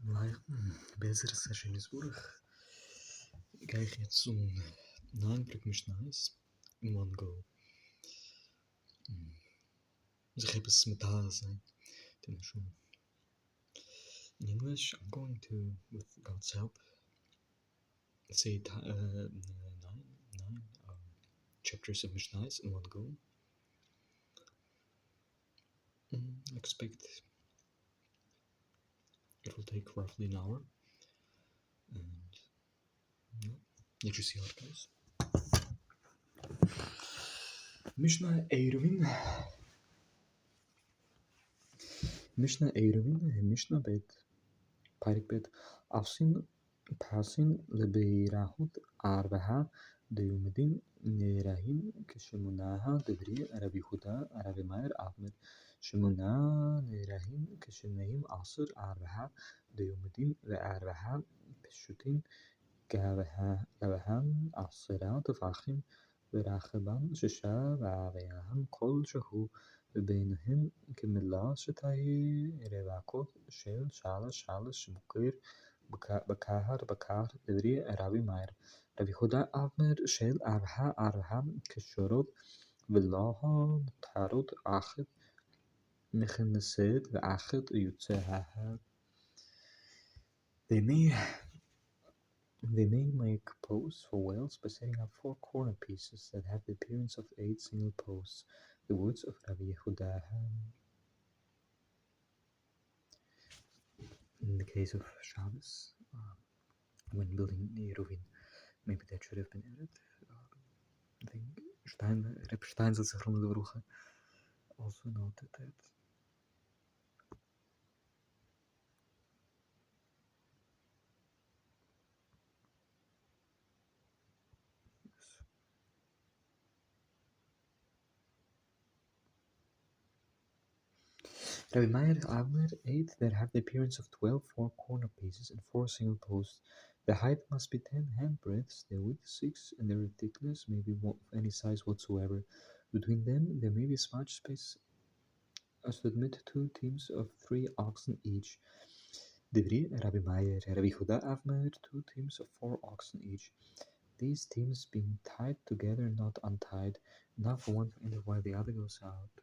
Maar bessere Session is burg. Ik krijg jetzt zo'n 9 Mishnahs in one go. Dus ik heb het met haar zijn. In English, I'm going to, with God's help, say nine chapters of Mishnahs in one go. I expect it will take roughly an hour. And yeah, let you see how it goes. Mishnah eruvin. Mishnah eruvin. Mishnah bet. Parik bet. Afsin. Pasin lebeirahut arbaha deyumedin nerahin keshemunaha debri Rabbi Huda Rabbi Meir Ahmed shemuna nerahin keshenahim asr arbaha deyumedin ve'arbaha peshutin gavahan asra tefachim ורחבן ששה ועריהם כל שהוא וביניהם כמילה שתהי רווקות של שלש בוקר בקר דברי רבי מאיר רבי יהודה אמר של ארבעה כשרות ולא מותרות אחת נכנסת ואחת יוצאת. They may make posts for wells by setting up 4 corner pieces that have the appearance of 8 single posts. The words of Rabbi Yehuda. In the case of Shabbos, when building eruvin, maybe that should have been added. I think Reb Stein also noted that. Rabbi Meir Avner 8 that have the appearance of 12 4-corner pieces and 4 single posts. The height must be 10 handbreadths, their width 6, and their thickness may be of any size whatsoever. Between them there may be as much space as to admit 2 teams of 3 oxen each. Devri Rabbi Meir, Rabbi Huda Avner 2 teams of 4 oxen each. These teams being tied together, not untied, not for one to enter while the other goes out.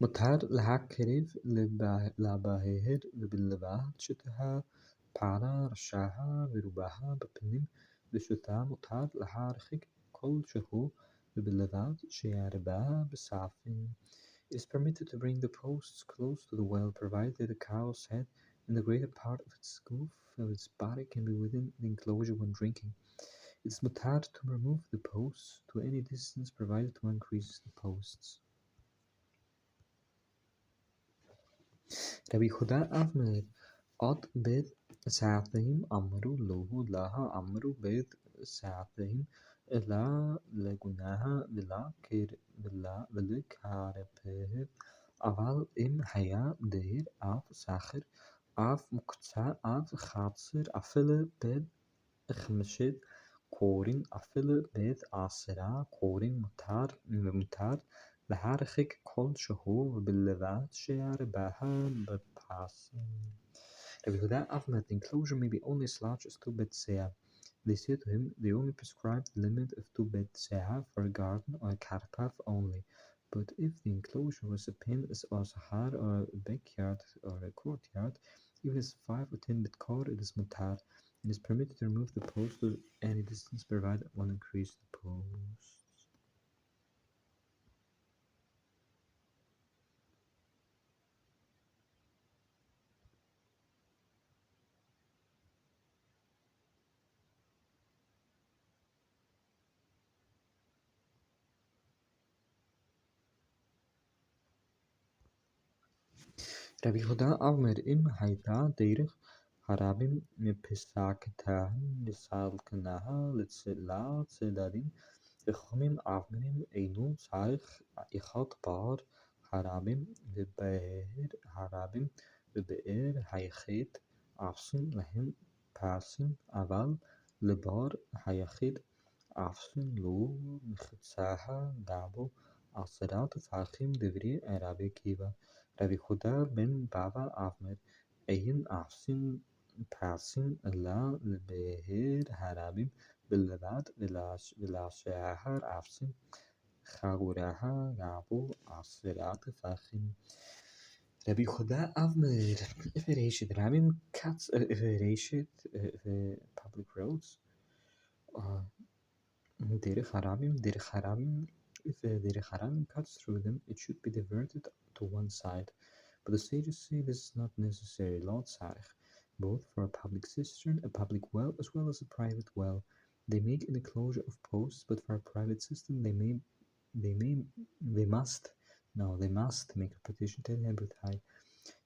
مותר להקריב לבהר ובלבד שתהא פערה ראשיה ורובעה בפנים ושותה מותר להרחיק כלשהו ובלבד שירבה בספים. It is permitted to bring the posts close to the well, provided that the cow's head and the greater part of its goof of its body can be within the enclosure when drinking. It is mutar to remove the posts to any distance, provided one increases the posts. Rabbi Huda Avner Od bed Sa'atahim Amru Lohu Laha Amru bed Sa'atahim Ela Lagunaha Villa Kir Villa Karepeh Aval Im Haya Deir Av Sacher Av Mukta Av Khatser Afele bed Khmeshid Korin Afele bed Asera Korin Mutar להרחיק כלשהו ובלבד שירבה בפסים. Rabbi Yehuda Avner, the enclosure may be only as large as 2 bet-seah. They said to him, they only prescribed the limit of 2 bet-seah for a garden or a cart path only. But if the enclosure was a pen or a sahar or a backyard or a courtyard, even as 5 or 10 bet-kor, it is mutar, and is permitted to remove the post to any distance provided one increase the post. Rabbi Yehuda Avner im hayta derech harabim mepesaketahan lisalkenaha litzela tzedadim v'chomim avnerim einu tzarich echad bar harabim v'be'er hayachid afsin lahem pasin aval lebar hayachid afsin lo mechetzaha gabo عصرات فاخم دبري ربي كيبا ربي خدا بن بابا أفمر أين أحسن باسن لا البهير هرابيم باللبات بلاشهر أحسن خاورها غابو عصرات فاخم ربي خدا أفمر if it is رابيم cats if it is public roads Derech Harabim, if Derech Harabim cuts through them, it should be diverted to one side. But the sages say this is not necessary. Lord Sarech, both for a public cistern, a public well, as well as a private well. They make an enclosure of posts, but for a private cistern, they must, no, they must make a partition 10 cubits high.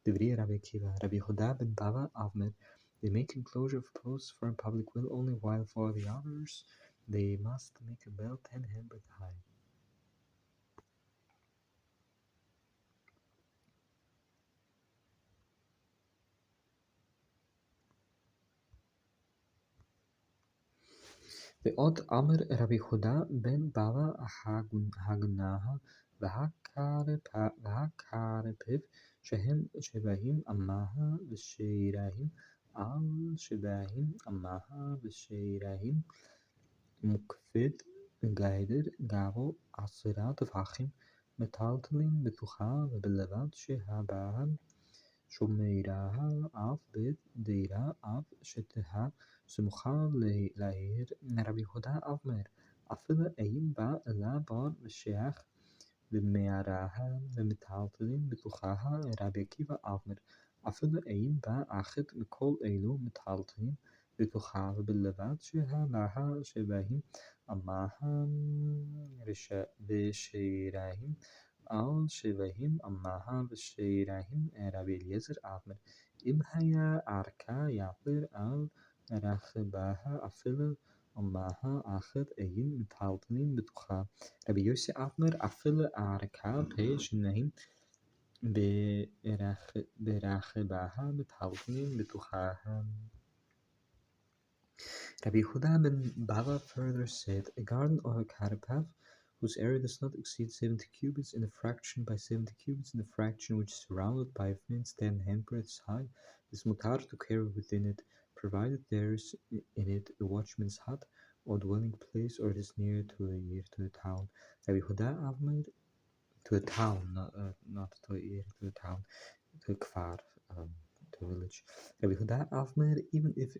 Devri Rabbi Kiva, Rabbi Huda ben Bava Avmer. They make enclosure of posts for a public will only, while for the others they must make a bell 10 cubits high. ועוד אמר רבי חודה בן בבא הגנאה והקרפב שהם שבעים אמה ושיריים על שבעים אמה ושיריים מוקפד גיידר גבו עשרה טפחים מטלטלים בתוכה ובלבד שהבעל שומרה אף בית דירה אף שתהה סמוכה לעיר רבי יהודה אבמר אפילו אין בה אלא בר ושייך ומערה ומטלטלים בתוכה רבי עקיבא אבמר אפילו אין בה אחד מכל אלו מטלטלים בתוכה ובלבד שהבעל שבהם אמה ושיריים על שבעים אמה ושיריים רבי אליעזר אבמר אם היה ערכה יעבר על רכבה אפילו אמה אחת אין מטלטלים בתוכה רבי יוסי אבמר אפילו ערכה פה שניים ברכבה מטלטלים בתוכה. Rabbi Yehuda ben Bava further said, a garden or a carapath whose area does not exceed 70 cubits in a fraction by 70 cubits in a fraction which is surrounded by a fence 10 handbreadths high is mutar to carry within it, provided there is in it a watchman's hut or dwelling place or it is near to the town. Rabbi Yehuda Avmer, to a town, not to a town, to a kfar, to a village. Rabbi Yehuda Avmer, even if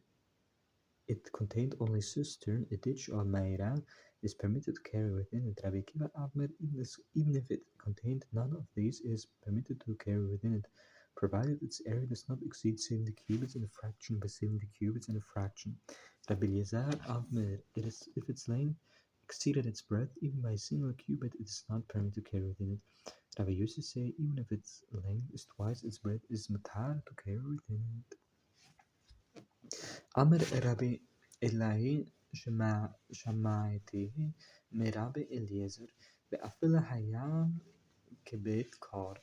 it contained only cistern, a ditch, or meira, is permitted to carry within it. Rabbi Akiva Avmer, even if it contained none of these, it is permitted to carry within it, provided its area does not exceed 70 cubits in a fraction by 70 cubits in a fraction. Rabbi Eliezer Avmer, if its length exceeded its breadth even by a single cubit, it is not permitted to carry within it. Rabbi Yossi say, even if its length is twice its breadth, it is matar to carry within it. אמר רבי אלהי שמעתיו מרבי אליעזר ואפילו היה כבית קור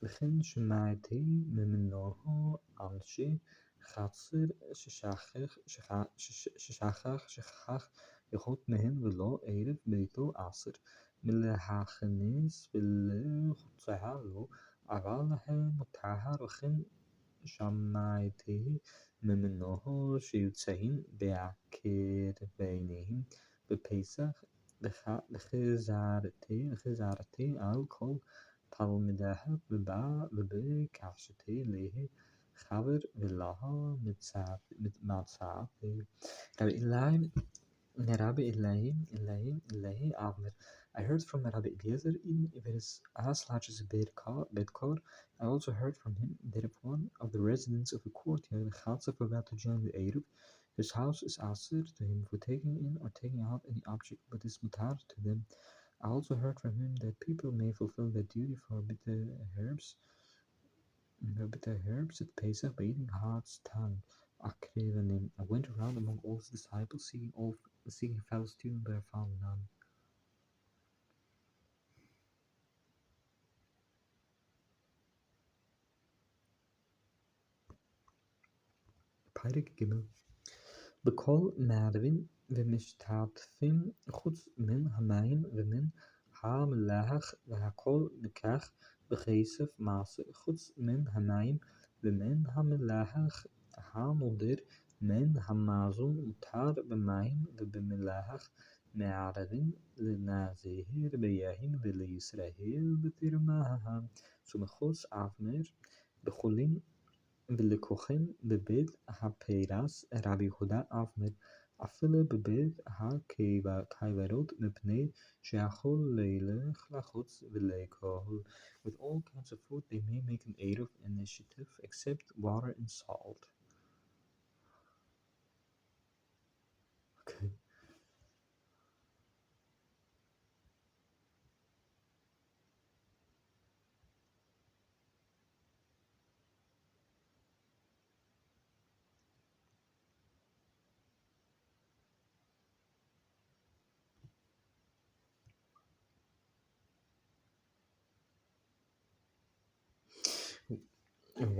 וכן שמעתי ממנו אנשי חצר ששכח אחד מהם ולא ערב ביתו עשר מלהכניס ולחוצה לו אבל הם מותר וכן שמעתי ממנו שיוצאים בקרבניהם בפסח וחזרתי על כל תלמידיו וביקשתי לה חבר ולה מצאתי. Rabbi Elahi Avner. I heard from Rabbi Eliezer, even if it is as large as a bedkar. I also heard from him that if one of the residents of a courtyard, the Chatzaf, about to join the Eruv, his house is asked to him for taking in or taking out any object, but is mutar to them. I also heard from him that people may fulfill their duty for bitter herbs at Pesach by eating heart's tongue. I went around among all his disciples, seeking fellow students, but I found none. פרק ג' בכל מערבין ומשתתפים חוץ מן המים ומן המלח והכל לכך בכסף מעשר חוץ מן המים ומן המלח הנודר מן המזון מותר במים ובמלח מערבים לנזיר ביין ולישראל בתרמם סומכוס אבנר בחולין ולקוחים בבית הפרס רבי יהודה אבנר אפילו בבית הקייברות מפני שיכול ללך לחוץ ולאכול. With all kinds of food they may make an eruv initiative except water and salt. Okay.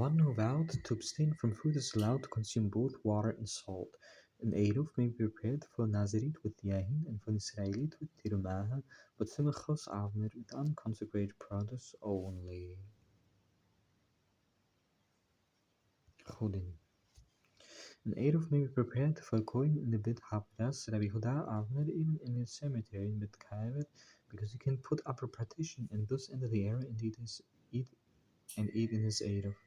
One who vowed to abstain from food is allowed to consume both water and salt. An eruv may be prepared for Nazirite with yahin and for Israelite with tirumaha, but simachos avner with unconsecrated produce only. Godin. An eruv may be prepared for a kohen in the bit hapdas Rabbi Huda Avner even in his cemetery in Bit Kaiver, because he can put up a partition and thus enter the area and eat in his eruv.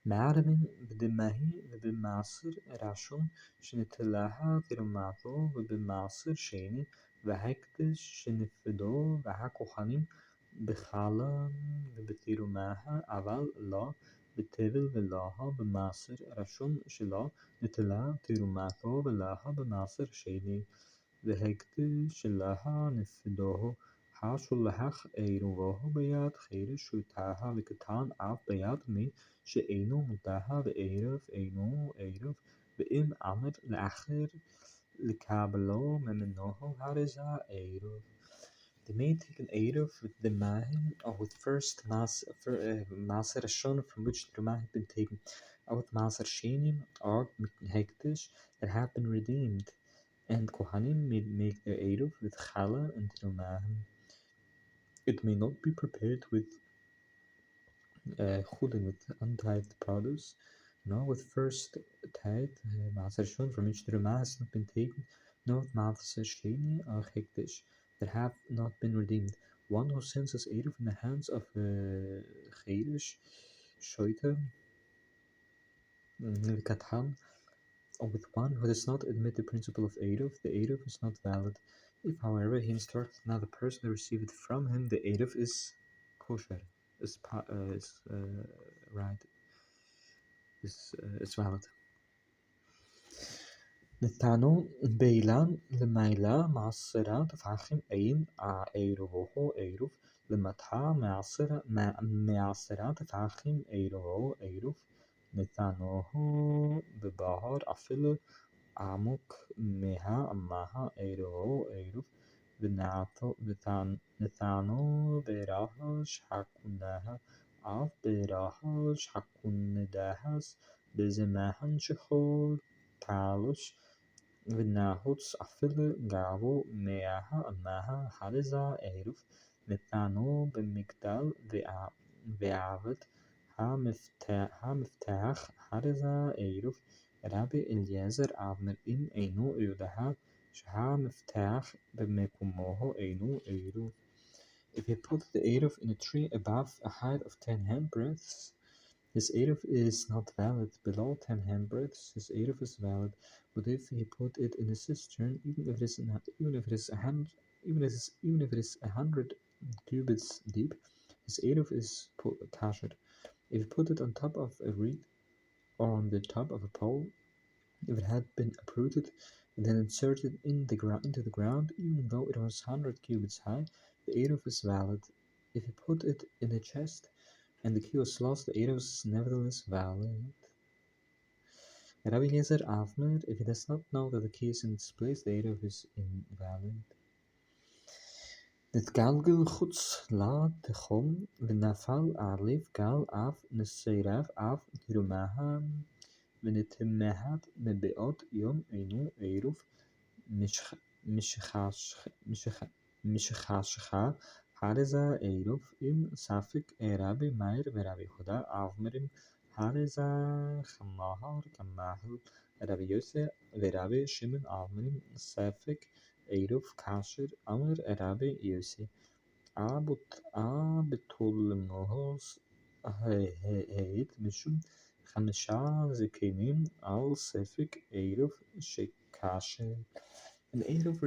معرم بدمه وبمعصر رشم شنتلها ترماتو وبمعصر شيني وهكتش شنفدو وهكوخانين بخالا وبتيرماها أول لا بتبل ولاها بمعصر رشم شلا نتلا تيرماتو ولاها بمعصر شيني وهكتش شلاها نفدوه حاشو لهخ ايروه بياد خير شوتاها وكتان عف بياد مي שאינו מודעה בערב אינו ערב ואם אמר לאחר לקבלו ממנו הריזה ערב. They may take an eruv with the mahim or with first maser rashon from which the rumah had been taken, or with maser shenim or hektish that have been redeemed, and kohanim may make their eruv with challah and rumahim. It may not be prepared with Chulin with untithed produce, nor with first tithe, Maaser Shon, from which the Ramah has not been taken, nor with Maaser Sheni or Hektish, that have not been redeemed. One who sends his Eruv in the hands of Cherish, Shoita, Katan, or with one who does not admit the principle of Eruv, the Eruv is not valid. If, however, he instructs another person to receive it from him, the Eruv is kosher, is right, is valid. نتانو بيلان لميلا معصرة تفاخم أين أيروه أيروف لمتها معصرة تفاخم أيروه أيروف نتانوه ببهار أفل عمق مها أمها أيروه أيروف نتانو براهش حكونها أف براهش حكوندهس بزمهن شخور تعالش ונעוץ אפילו גרו מאה חריזה ערוב נתנו במגדל ועבד המפתח חריזה ערוב רבי אליעזר אבנר אם אינו יודע שהמפתח במקומו אינו ערוב. If he put the eruv in a tree above a height of 10 handbreadths, his eruv is not valid. Below 10 handbreadths, his eruv is valid. But if he put it in a cistern, even if it is 100 cubits deep, his eruv is kasher. If he put it on top of a reed or on the top of a pole, if it had been uprooted and then inserted into the ground, even though it was 100 cubits high, the eruv is valid. If he put it in a chest and the key was lost, the eruv is nevertheless valid. Rabbi Eliezer Avner, if he does not know that the key is in its place, the eruv is invalid. נתגלגל חוץ לתחום ונפל עליו גל אף נסרב אף תרומה ונתמהת מבעוד יום אינו עירוב משחשכה הרזה עירוב עם ספק רבי מאיר ורבי יהודה אבמרים הרזה חמהר כמהל רבי יוסי ורבי שמעון אבמרים ספק עירוב כאשר אמר רבי יוסי אבטולמוס העיד משום 5 זקנים על ספק עירוב שכאשר an Eruv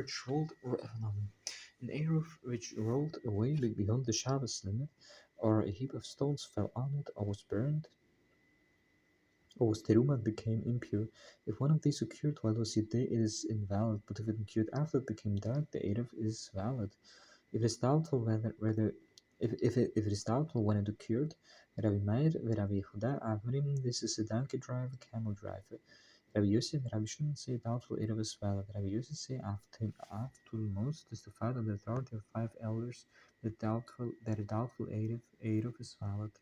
which rolled away beyond the Shabbos limit, or a heap of stones fell on it, or was burned, or was teruma became impure. If one of these occurred while it was yet day, it is invalid. But if it occurred after it became dark, the Eruv is valid. If it is doubtful whether if it is doubtful when it occurred, Rabbi Meir, Rabbi Yehuda, Avrim, this is a donkey driver, camel driver. Rabbi Yosef and Rabbi Shimon say doubtful Eruv is valid. Rabbi Yosef say Avtulmos testified on the authority of 5 elders that a doubtful Eruv is valid.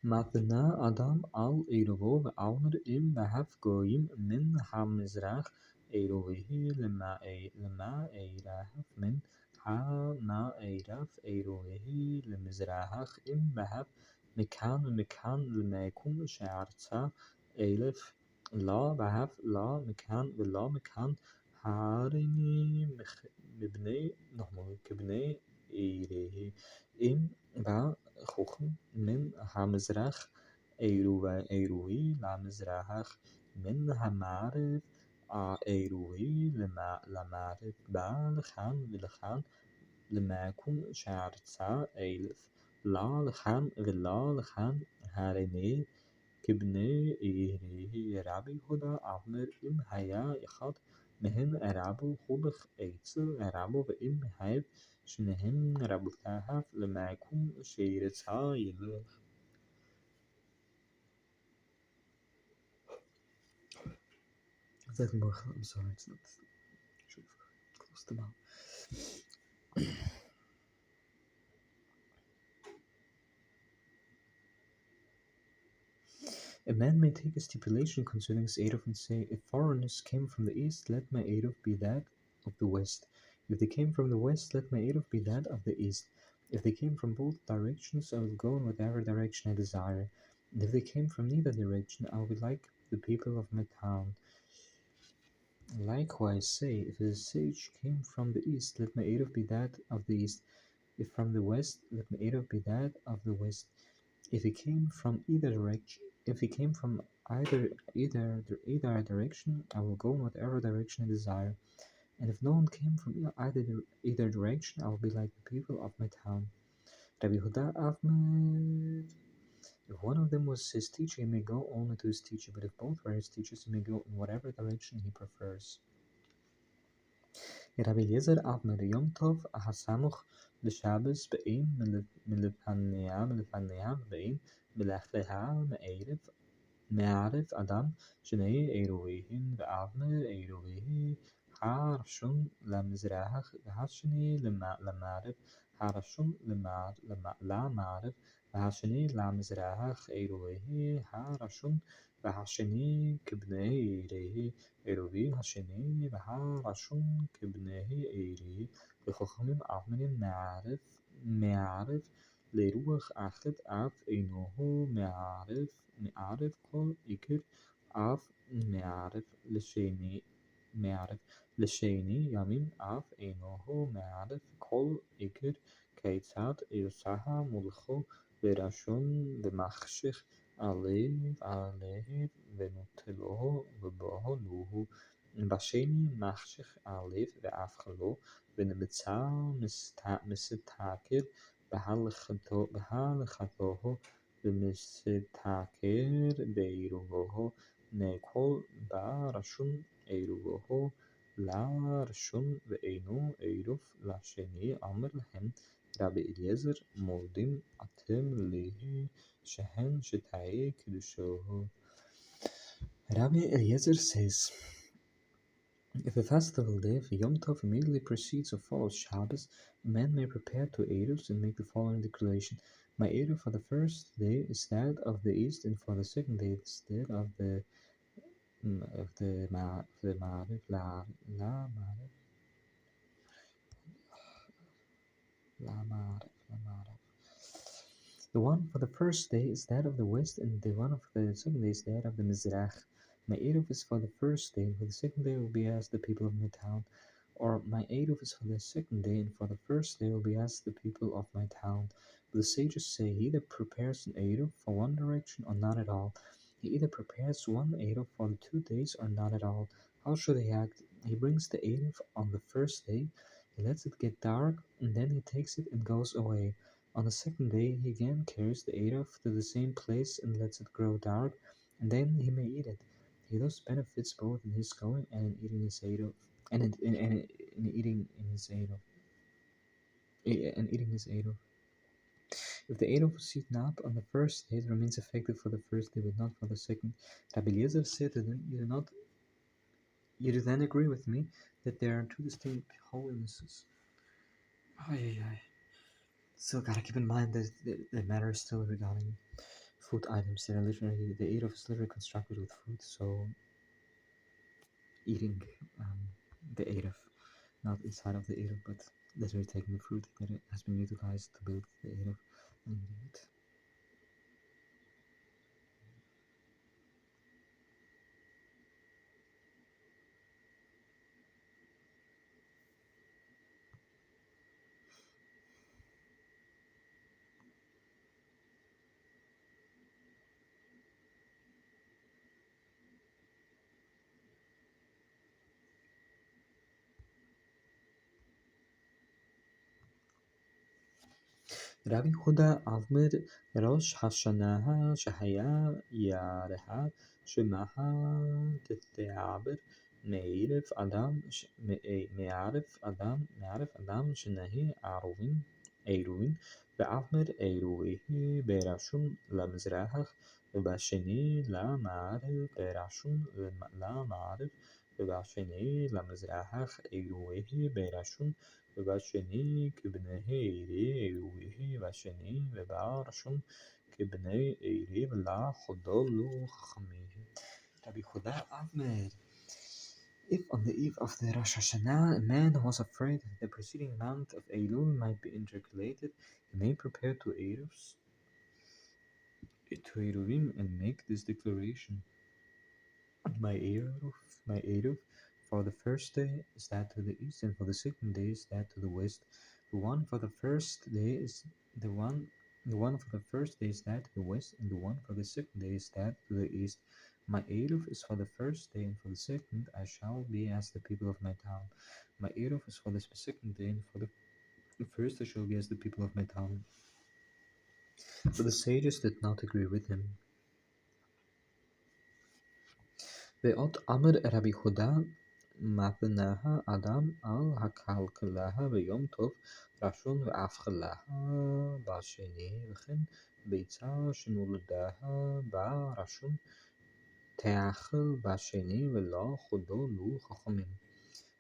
מתנה אדם על עירובו ועלמר אם בהף גויים מן המזרח עירובי למערב מן המערב עירובי למזרח אם בהף מכאן ומכאן למקום שארצה אלף לא בהף לא מכאן ולא מכאן הריני מבני כבני עירי אם בא חוכם מן המזרח עירובי למזרח מן המערב עירובי למערב בא לכאן ולכאן למקום שארצה אלף לא לכאן ולא לכאן הריני כבני עירי רבי יהודה אמר אם היה אחד מהם רבו הולך אצל רבו ואם היה שניהם רבותיו למקום שירצה ילך. I'm sorry, it's not. Should have closed them out. A man may take a stipulation concerning his Eruv and say, if foreigners came from the east, let my Eruv be that of the west. If they came from the west, let my Eruv be that of the east. If they came from both directions, I will go in whatever direction I desire. And if they came from neither direction, I will be like the people of my town. Likewise say, if a sage came from the east, let my Eruv be that of the east. If from the west, let my Eruv be that of the west. If he came from either direction, if he came from either direction, I will go in whatever direction I desire. And if no one came from either direction, I will be like the people of my town. Rabbi Yehuda Avmer. If one of them was his teacher, he may go only to his teacher, but if both were his teachers, he may go in whatever direction he prefers. Rabbi Eliezer Avmer Yom Tov Hasamuch l'Shabbos be'in מלפניה be'in מלאכליה מערב אדם שני עירובין ואבנר עירובי הראשון למזרח והשני למערב הראשון למערב והשני למזרח עירובי הראשון והשני כבני עירי עירובי השני והראשון כבני עירי וחכמים אבנרים מערב לרוח אחת אף אינו מערב כל עיקר אף מערב לשני ימים אף אינו מערב כל עיקר כיצד עושה מולכו בראשון ומחשך עליו ונוטלו ובוהלוהו בשני מחשך עליו ואפכלו ונמצא מסתכר בהלכתו ומסתכר בעירובו נאכל בראשון עירובו La Rishon ve'eino eruv lasheni Amr lahem Rabbi Eliezer modim atem lehi shehen shetayeh kedushohu. Rabbi Eliezer says, if a festival day for Yom Tov immediately precedes or follows Shabbos, a man may prepare two eruvs and make the following declaration: My eruv for the first day is that of the east, and for the second day is that of the Ma'arif, la Ma'arif. The one for the first day is that of the west, and the one for the second day is that of the Mizrach. My eruv is for the first day, and for the second day will be as the people of my town. Or my eruv is for the second day, and for the first day will be as the people of my town. But the sages say he either prepares an eruv for one direction or not at all. He either prepares one eruv for the 2 days or not at all. How should he act? He brings the eruv on the first day, he lets it get dark, and then he takes it and goes away. On the second day, he again carries the eruv to the same place and lets it grow dark, and then he may eat it. He thus benefits both in his going and in eating his eruv, and eating in his eruv, and eating his eruv. If the eruv was eaten up on the first day, it remains effective for the first day, but not for the second. Rabbi Eliezer said to them, You do then agree with me that there are two distinct holinesses. Ay, ay, ay. So gotta keep in mind that the matter is still regarding food items. They're literally, the eruv is literally constructed with food, so eating the eruv, not inside of the eruv, but literally taking the fruit that has been utilized to build the eruv and eating it. רבי יהודה עבמר ראש השנה שהיה ירחה שמחה תתעבר מערף אדם שנהי עירובין ועבמר עירובי ברשום למזרח ובשני למערב ברשום למערב ובשני למזרח עירובי ברשום ובשני כבני עירי והשני ובראשון כבני עירי ולחדלו חכמים. Rabbi Yehuda Avmer. If on the eve of the Rosh Hashanah a man was afraid that the preceding month of Elul might be intercalated, he may prepare to Eruvim and make this declaration: My Eruv, for the first day is that to the east, and for the second day is that to the west. The one for the first day is the one for the first day is that to the west, and the one for the second day is that to the east. My Eruv is for the first day, and for the second I shall be as the people of my town. My Eruv is for the second day, and for the first I shall be as the people of my town. But the sages did not agree with him. ואות אמר רבי יהודה מתנאה אדם על הכלכלה ביום טוב ראשון ואכלה בשני וכן ביצה שנולדה בראשון תאכל בשני ולא חדלו חכמים.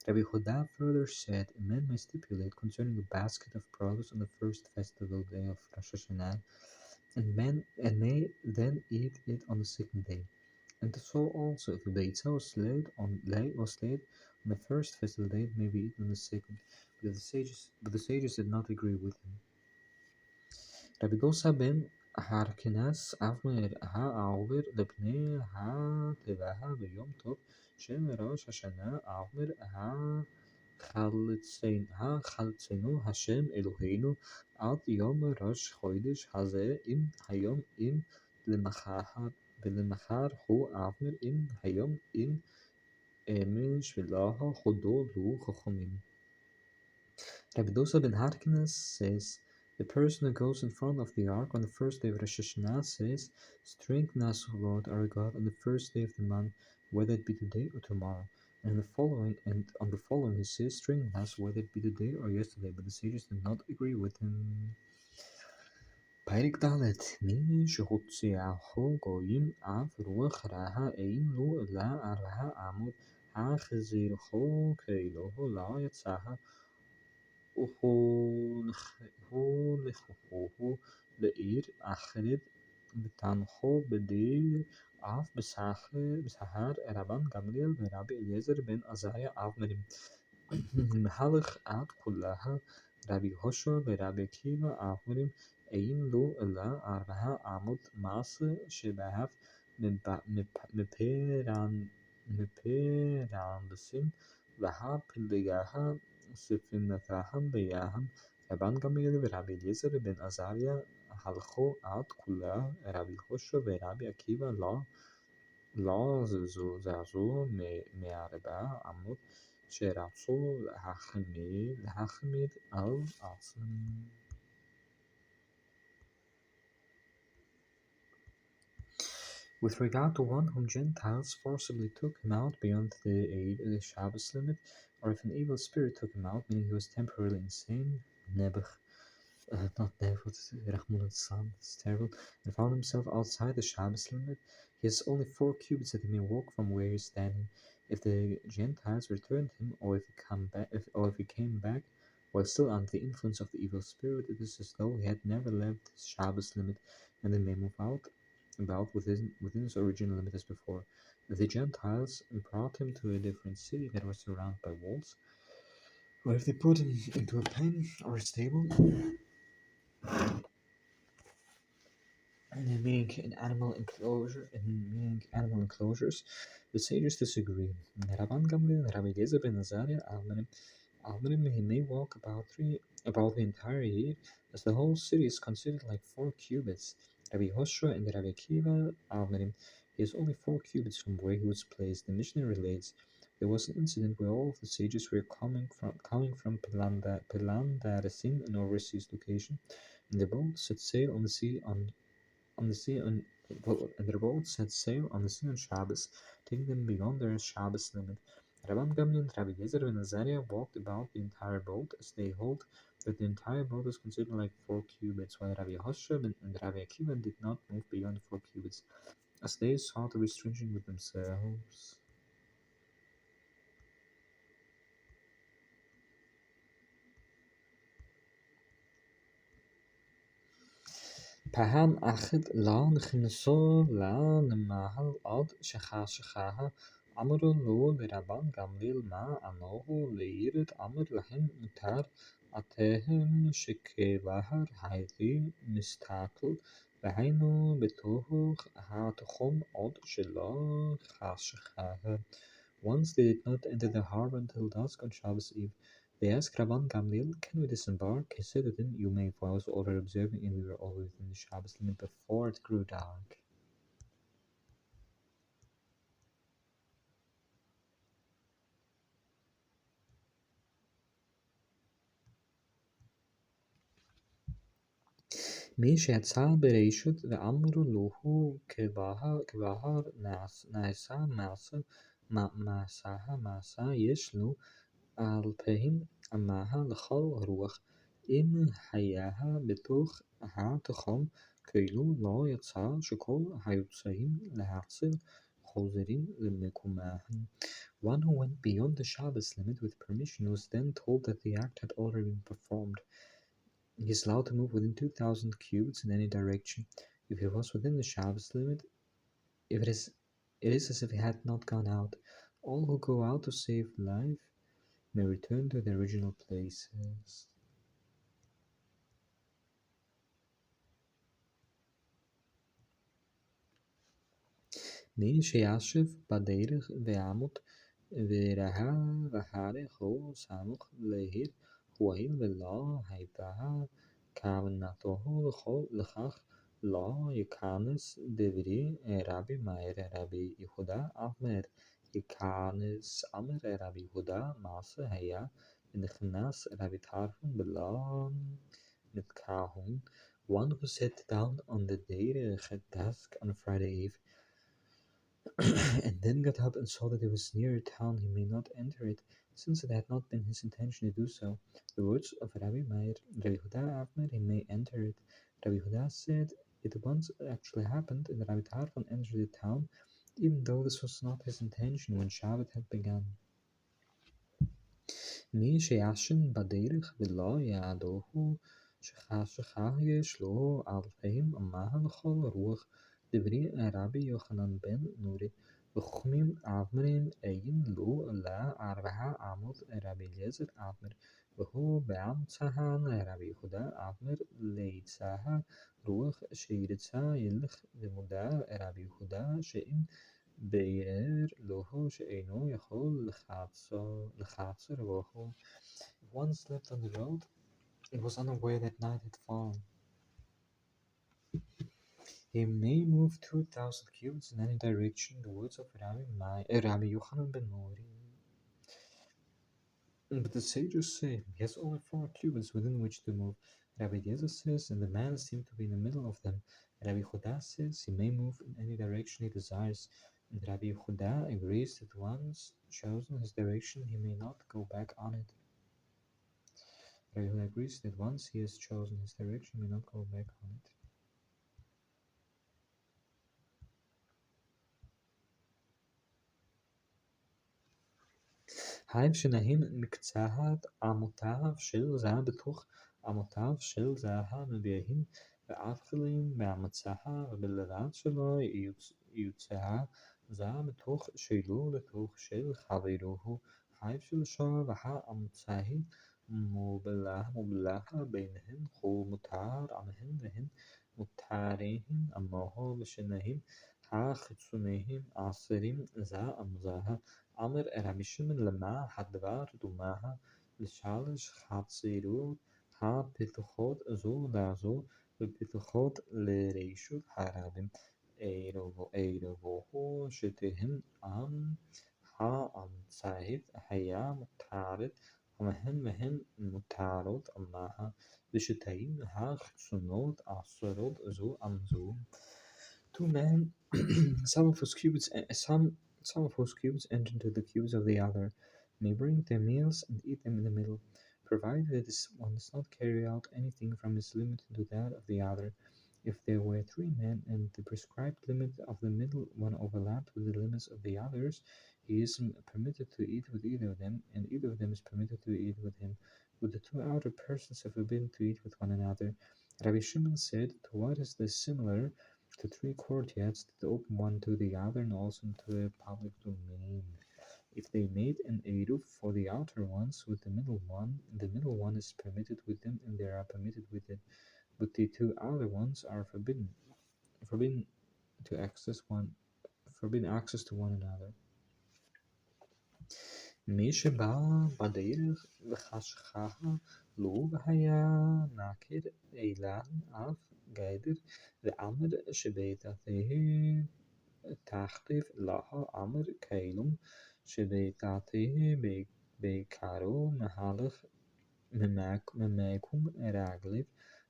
Rabbi Yehuda further said, a man may stipulate concerning a basket of produce on the first festival day of Rosh Hashanah, and may then eat it on the second day. And so also, if a beitza was laid on the first festival day, it may be eaten on the second. But the sages did not agree with him. Rabbi Dosa ben Harkinas Avmer ha'Auber lebnei ha'tevaha b'yom tov shem Rosh Hashanah Avmer ha'chalitzenu Hashem Eloheinu ad yom Rosh Chodesh hazeh im hayom im lemachar ולמחר הוא אבנר אם היום אם אמש ולאחר חדלו חכמים. Rabbi Dosa ben Harkinas says, the person who goes in front of the ark on the first day of Rosh Hashanah says, Strengthen us, O Lord, our God, on the first day of the month, whether it be today or tomorrow. And on the following he says, string last whether it be today or yesterday, but the sages did not agree with him. פרק ד' מי שהוציאהו גויים אף רוח רעה אין לו אלא 4 עמוד החזירו כאילו לא יצא הולכוהו לעיר אחרת ותנחו בדיר אף בסהר רבן גמליאל ורבי אליעזר בן עזריה אף מרים מהלך עד כולה רבי הושע ורבי עקיבא אף מרים אין לו אלא 4 עמוד מעשה שבאף מפרנסים והפלגה ספינתם ביהם רבן גמליאל ורבי אליעזר בן עזריה הלכו עד כולה רבי הושע ורבי עקיבא לא זזו מ4 עמוד שרצו להחמיר על עצמם. With regard to one whom Gentiles forcibly took him out beyond the Shabbos limit, or if an evil spirit took him out, meaning he was temporarily insane, it's terrible, and found himself outside the Shabbos limit, he has only 4 cubits that he may walk from where he is standing. If the Gentiles returned him, or if he came back while still under the influence of the evil spirit, it is as though he had never left his Shabbos limit, and they may move about within his original limit as before. If the Gentiles brought him to a different city that was surrounded by walls, or if they put him into a pen or a stable, and meaning animal enclosures, the sages disagree. Rabban Gamliel and Rabbi Eliezer ben Azariah Almanim he may walk about the entire year, as the whole city is considered like 4 cubits. Rabbi Hoshua and Rabbi Akiva Almanim, he is only 4 cubits from where he was placed. The Mishnah relates there was an incident where all of the sages were coming from Pelandarasim, an overseas location, and the boat set sail on the sea and their boat set sail on the sea on Shabbos, taking them beyond their Shabbos limit. Rabban Gamliel and Rabbi Yezer ben Azariah walked about the entire boat, as they hold that the entire boat was considered like 4 cubits, while Rabbi Hoshua and Rabbi Akiva did not move beyond 4 cubits, as they sought a restriction with themselves. פעם אחת לא נכנסו לנמל עד שחשכה אמרו לו לרבן גמליאל מה ענוהו לירד אמר להם מותר אתם שכבהר הייתי מסתכל והיינו בתוך התחום עד שלא חשכה. Once they did not enter the harbor until dusk on Shabbos Eve. They asked Rabban Gamliel, can we disembark? He said to them, you may, for I was already observing and we were always in the Shabbos limit before it grew dark. מי שיצא ברשות ואמרו לו כבהר נעשה מעשה יש לו אלפיים אמה לכל רוח אם היה בתוך התחום כאילו לא יצא שכל היוצאים להציל חוזרים למקומם. One who went beyond the Shabbos limit with permission was then told that the act had already been performed. He is allowed to move within 2,000 cubits in any direction. If he was within the Shabbos limit, it is as if he had not gone out. All who go out to save life may return to their original places. מי שישב בדרך ועמוד וראה והריחו סמוך לעיר, הואיל ולא הייתה כוונתו לכך לא ייכנס דברי רבי מאיר רבי יהודה אמר ייכנס אמר רבי יהודה מעשה היה ונכנס רבי טרפון בלא נתקהון. One who sat down on the derech at dusk on Friday Eve and then got up and saw that it was near a town, he may not enter it, since it had not been his intention to do so. The words of Rabbi Meir, Rabbi Huda Avmer, he may enter it. Rabbi Huda said it once actually happened, and Rabbi Tarfon entered the town, even though this was not his intention when Shabbat had begun. מי שישן בדרך ולא יעדהו שכח יש לו אלפים מה לכל רוח דברי רבי יוחנן בן נורי וחכמים אבמרים אין לו לארבעה אמות רבי אליעזר אבמר והוא באמצען רבי יהודה אבמר ליצאה רוח שירצה ילך למודע רבי יהודה שאם בירר לו שאינו יכול לחצר בו. If one slept on the road, it was unaware that night had fallen. He may move 2,000 cubits in any direction, the words of Rabbi Yochanan ben Nori. But the sages say he has only 4 cubits within which to move. Rabbi Eliezer says, and the man seemed to be in the middle of them. Rabbi Huda says he may move in any direction he desires. And Rabbi Huda agrees that once chosen his direction, he may not go back on it. Rabbi Huda agrees that once he has chosen his direction, he may not go back on it. היו שנהם מקצת עמותיו של זה בתוך עמותיו של זה המביאים ואבחלים מהמצאה ובלבד שלו יוצאה זה בתוך שלו לתוך של חברו היו שלשו והאמצעי מובלה ביניהם הוא מותר עמהם והן מותריהם עמו ושנהם החיצוניים עשרים זה עמזה אמר רבי שמעון למה הדבר דומה לשלוש חצרות הפתוחות זו לזו ופתוחות לרשות הרבים ערבו שתיהן האמצעית היה מותרת והן מותרות עמה ושתיים החיצונות עשרות זו עם זו. Two men, some of whose cubits enter into the cubes of the other, may bring their meals and eat them in the middle, provided that this one does not carry out anything from his limit into that of the other. If there were 3 men, and the prescribed limit of the middle one overlapped with the limits of the others, he is permitted to eat with either of them, and either of them is permitted to eat with him. But the 2 outer persons are forbidden to eat with one another. Rabbi Shimon said, to what is this similar? To 3 courtyards that open one to the other and also into a public domain. If they made an eruv for the outer ones with the middle one is permitted with them and they are permitted with it, but the 2 outer ones are forbidden access to one another. מי שבא בדרך וחשכה לו והיה מכיר אילן אף גדר ואמר שבתתיה תחליף לה אמר כאלום שבתתיה בעיקרו מהלך ממקום רגליו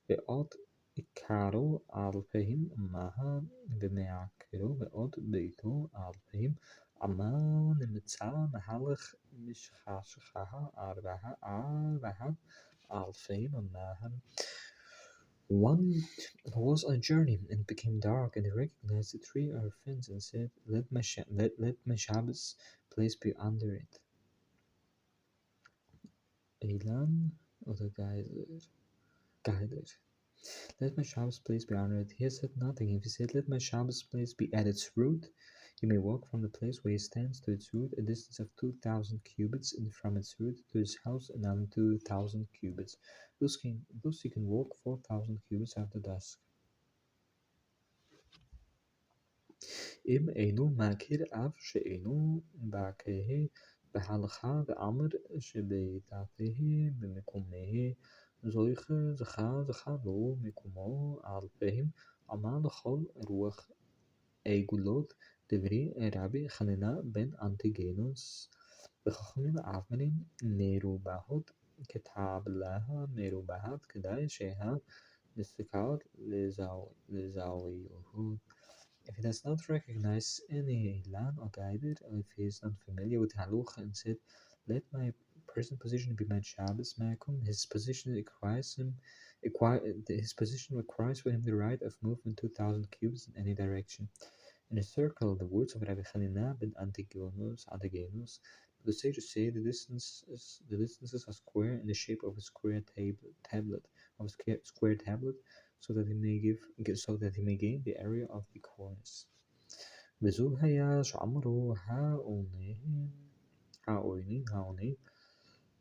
ועוד עיקרו אלפים מהם ומעקרו ועוד ביתו אלפים עמה נמצא מהלך משכשכה ארבעה אלפים מהם. One was on a journey and it became dark, and he recognized the 3 are friends and said, let my Shabbos place be under it. Elan oder Geider. Let my Shabbos place be under it. He said nothing. If he said, let my Shabbos place be at its root, you may walk from the place where he stands to its root a distance of 2,000 cubits, and from its root to his house another 2,000 cubits. Thus you can walk 4,000 cubits after dusk. אם אינו מכיר אף שאינו בקהה בהלכה ואמר שבתתיה במקומה זכה לו מקומו אלפים עמה לכל רוח עגולות דברי רבי חנינא בן אנטיגנוס וחכמים אבמרים מרובעות כתבלה מרובעת כדאי שהנסתכלות לזאוויות. If he does not recognize any land or guide, or if he is not familiar with Haluch and said, "Let my present position be my Shabbos Makom," his position requires for him the right of movement 2,000 cubits in any direction. In a circle, the words of Rabbi Chanina ben Antigonus, the sages say the distances are square in the shape of a square tablet, so that he may gain the area of the corners. וזו היה שאמרו העוני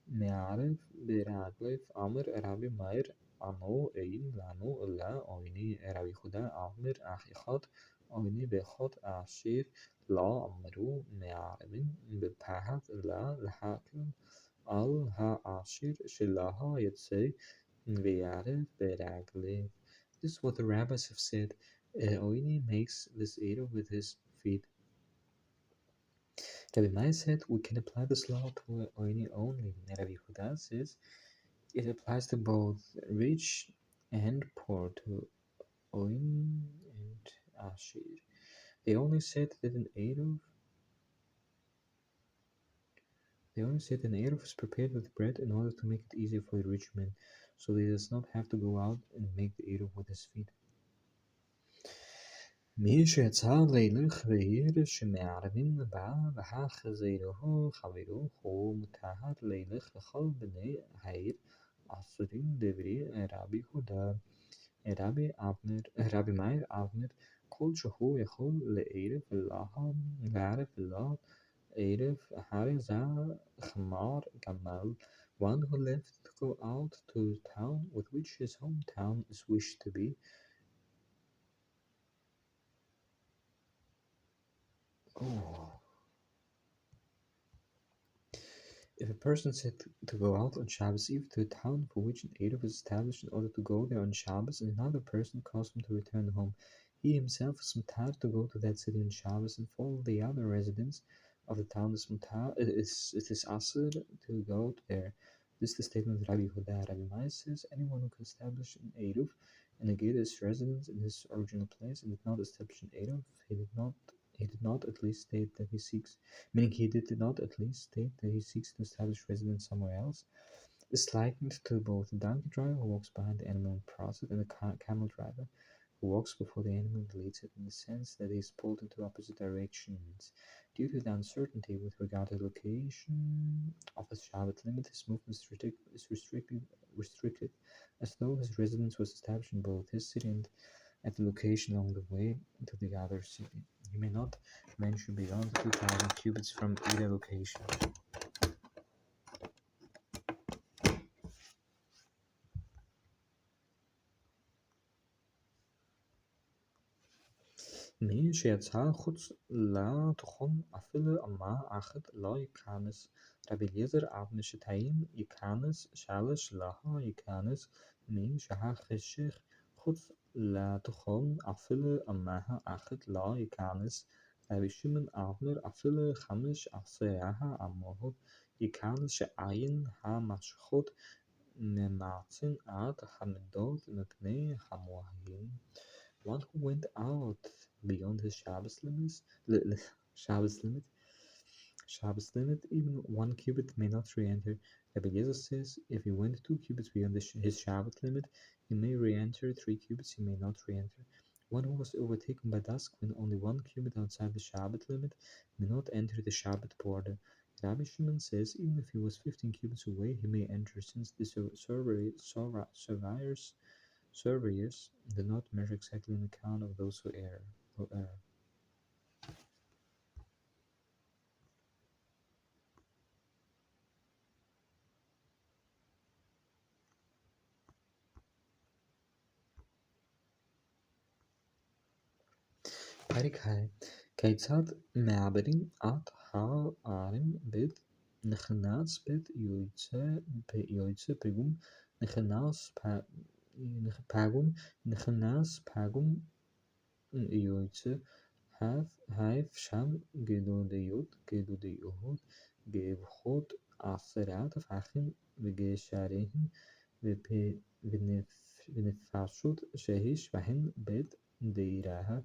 מערב ברגליו אמר רבי מאיר ענו אין לנו אלא עוני רבי יהודה אמר אח אחד עוני ואחד עשיר לא אמרו מערבים בפחד אלא להקל על העשיר שלא יצא ויערב ברגליו. This is what the rabbis have said. Oini makes this Edo with his feet. Rabbi Meir said we can apply this law to Oini only. Rabbi Yehuda says it applies to both rich and poor, to Oini and Ashir. They only said that an Eruv is prepared with bread in order to make it easier for the rich man, so he does not have to go out and make the Eruv with his feet. מי שיצא לילך בעיר שמערבים בה והחזירו חברו הוא מותר לילך לכל בני העיר עשורים דברי רבי יהודה רבי מאיר אבנר כל שהוא יכול לערב ולא ערב הרי זה חמר גמל. One who left to go out to town with which his hometown is wished to be. If a person said to go out on Shabbos Eve to a town for which an Eruv is established in order to go there on Shabbos, and another person caused him to return home, he himself is mutar to go to that city on Shabbos, and for all the other residents of the town it is asur to go there. This is the statement of Rabbi Yehuda. Rabbi Meir says anyone who can establish an Eruv and negate his residence in his original place and did not establish an Eruv, he did not at least state that he seeks, meaning he did not at least state that he seeks to establish residence somewhere else, is likened to both the donkey driver who walks behind the animal and prods it, and the camel driver who walks before the animal and leads it, in the sense that he is pulled into opposite directions. Due to the uncertainty with regard to the location of the Shabbat limit, his movement is restricted, as though his residence was established in both his city and at the location along the way to the other city. He may not venture beyond 2,000 cubits from either location. מי שיצא חוץ לתחום אפילו אמה אחת לא ייכנס. רבי אליעזר אבן שתיים ייכנס, שלוש לא ייכנס. מי שהחשך חוץ לתחום אפילו אמה אחת לא ייכנס. רבי שמעון אבנר אפילו 15 אמות ייכנס, שעין המשכות נמעצן עד המידות מפני המוהים. One who went out beyond his Shabbos limit, even 1 cubit may not re-enter. Rabbi Eliezer says if he went 2 cubits beyond his Shabbat limit, he may re-enter. 3 cubits he may not re-enter. One who was overtaken by dusk when only 1 cubit outside the Shabbat limit may not enter the Shabbat border. Rabbi Shimon says even if he was 15 cubits away, he may enter, since the surveyors do not measure exactly on account of those who err. פרק ה' כיצד מעברים עד הערים בית נכנס בית יועצה פגום נכנס פגום יועצה היף שם גדודיות גבחות עשרת הפכים וגשריהם ונפשות שיש בהן בית דירה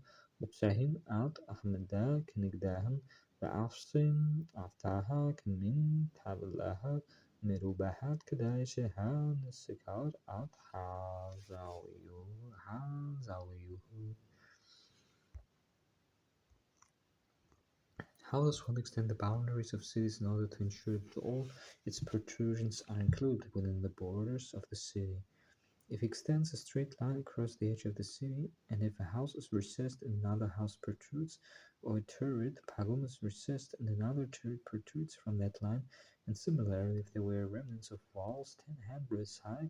Upsahin ad Ahmeda Kinigdahan Ba'afsin Aftaha Kamin Tablaha Mirubahat Kadashahan Sikar ad Hazawiyu. How does one extend the boundaries of cities in order to ensure that all its protrusions are included within the borders of the city? If he extends a straight line across the edge of the city, and if a house is recessed and another house protrudes, or a turret pagum is recessed and another turret protrudes from that line, and similarly, if there were remnants of walls 10 handbreadths high,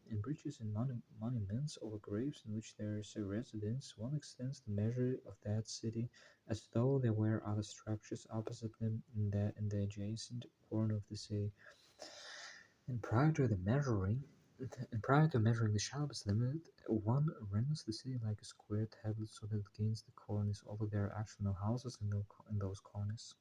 and bridges and monuments over graves in which there is a residence, one extends the measure of that city as though there were other structures opposite them in the adjacent corner of the city. And prior to measuring the Shabbos limit, one renders the city like a square tablet so that it gains the corners, although there are actually no houses in those corners.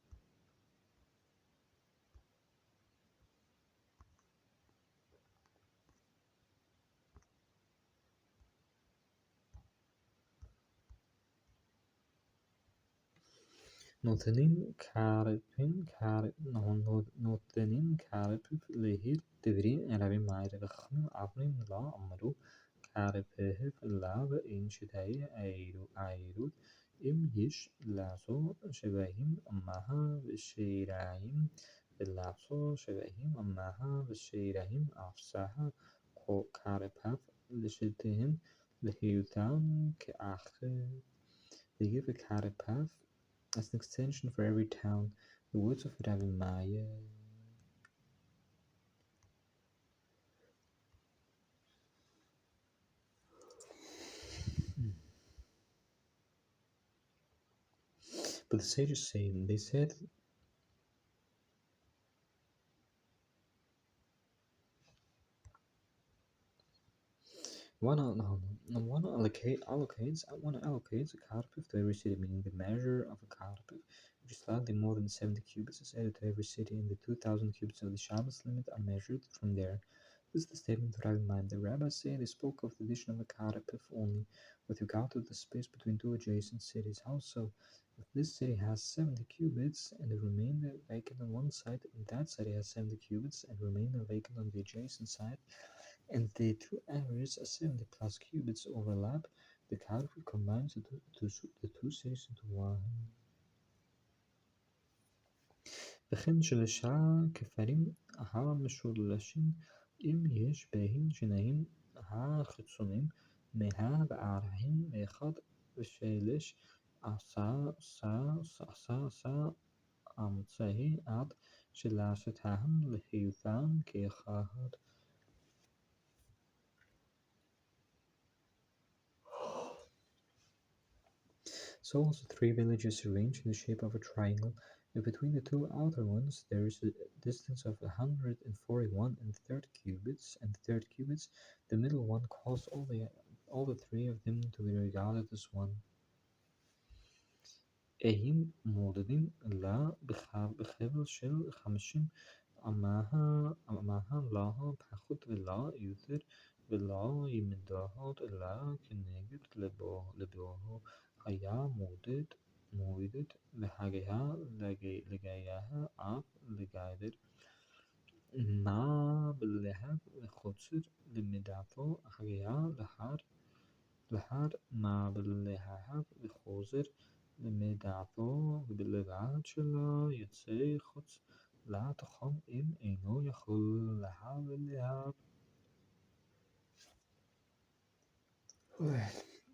نوتنين كاربف لهير تبرين ألابي ماير رخم عبرين لا أمرو كاربه لاب إن شتاي أيرود إم يش لاسو شبههم أمها بشيراهم لاسو شبههم أمها بشيراهم أفساها كاربف لشتهم لهيوتان كأخ. They give a carpaf as an extension for every town. The words of Rabbi Maya. But the sages say, they said, one allocates a carpif to every city, meaning the measure of a carpif, which is slightly more than 70 cubits, is added to every city, and the 2,000 cubits of the Shabbos limit are measured from there. This is the statement of Rabbi Maya. The rabbis say they spoke of the addition of a carpif only with regard to the space between two adjacent cities. How so? If this city has 70 cubits and the remainder vacant on one side, and that city has 70 cubits and remainder vacant on the adjacent side, and the two areas are 70 plus cubits overlap, the calcul combines the two cities into one. וכן שלשאר כפרים המשולשים אם יש בהם שינויים החיצוניים מהבערכים מאחד ושלש עשה אמצעי עד שלשתהם לחיותן כאחד. So also three villages arranged in the shape of a triangle. If between the two outer ones there is a distance of 141 and third cubits, the middle one caused all the three of them to be regarded as one. Ehim modedim la b'chevel shel 50 amaha laha pachut v'la יותר ולא ימדוד אלא כנגד לבו היה מועדת להגייה לגיה אף לגיידר מה בלהב וחוצר למידתו הגייה לאחר מה בלהב וחוזר למידתו ובלבד שלא יצא חוץ לתוכם אם אינו יכול להב.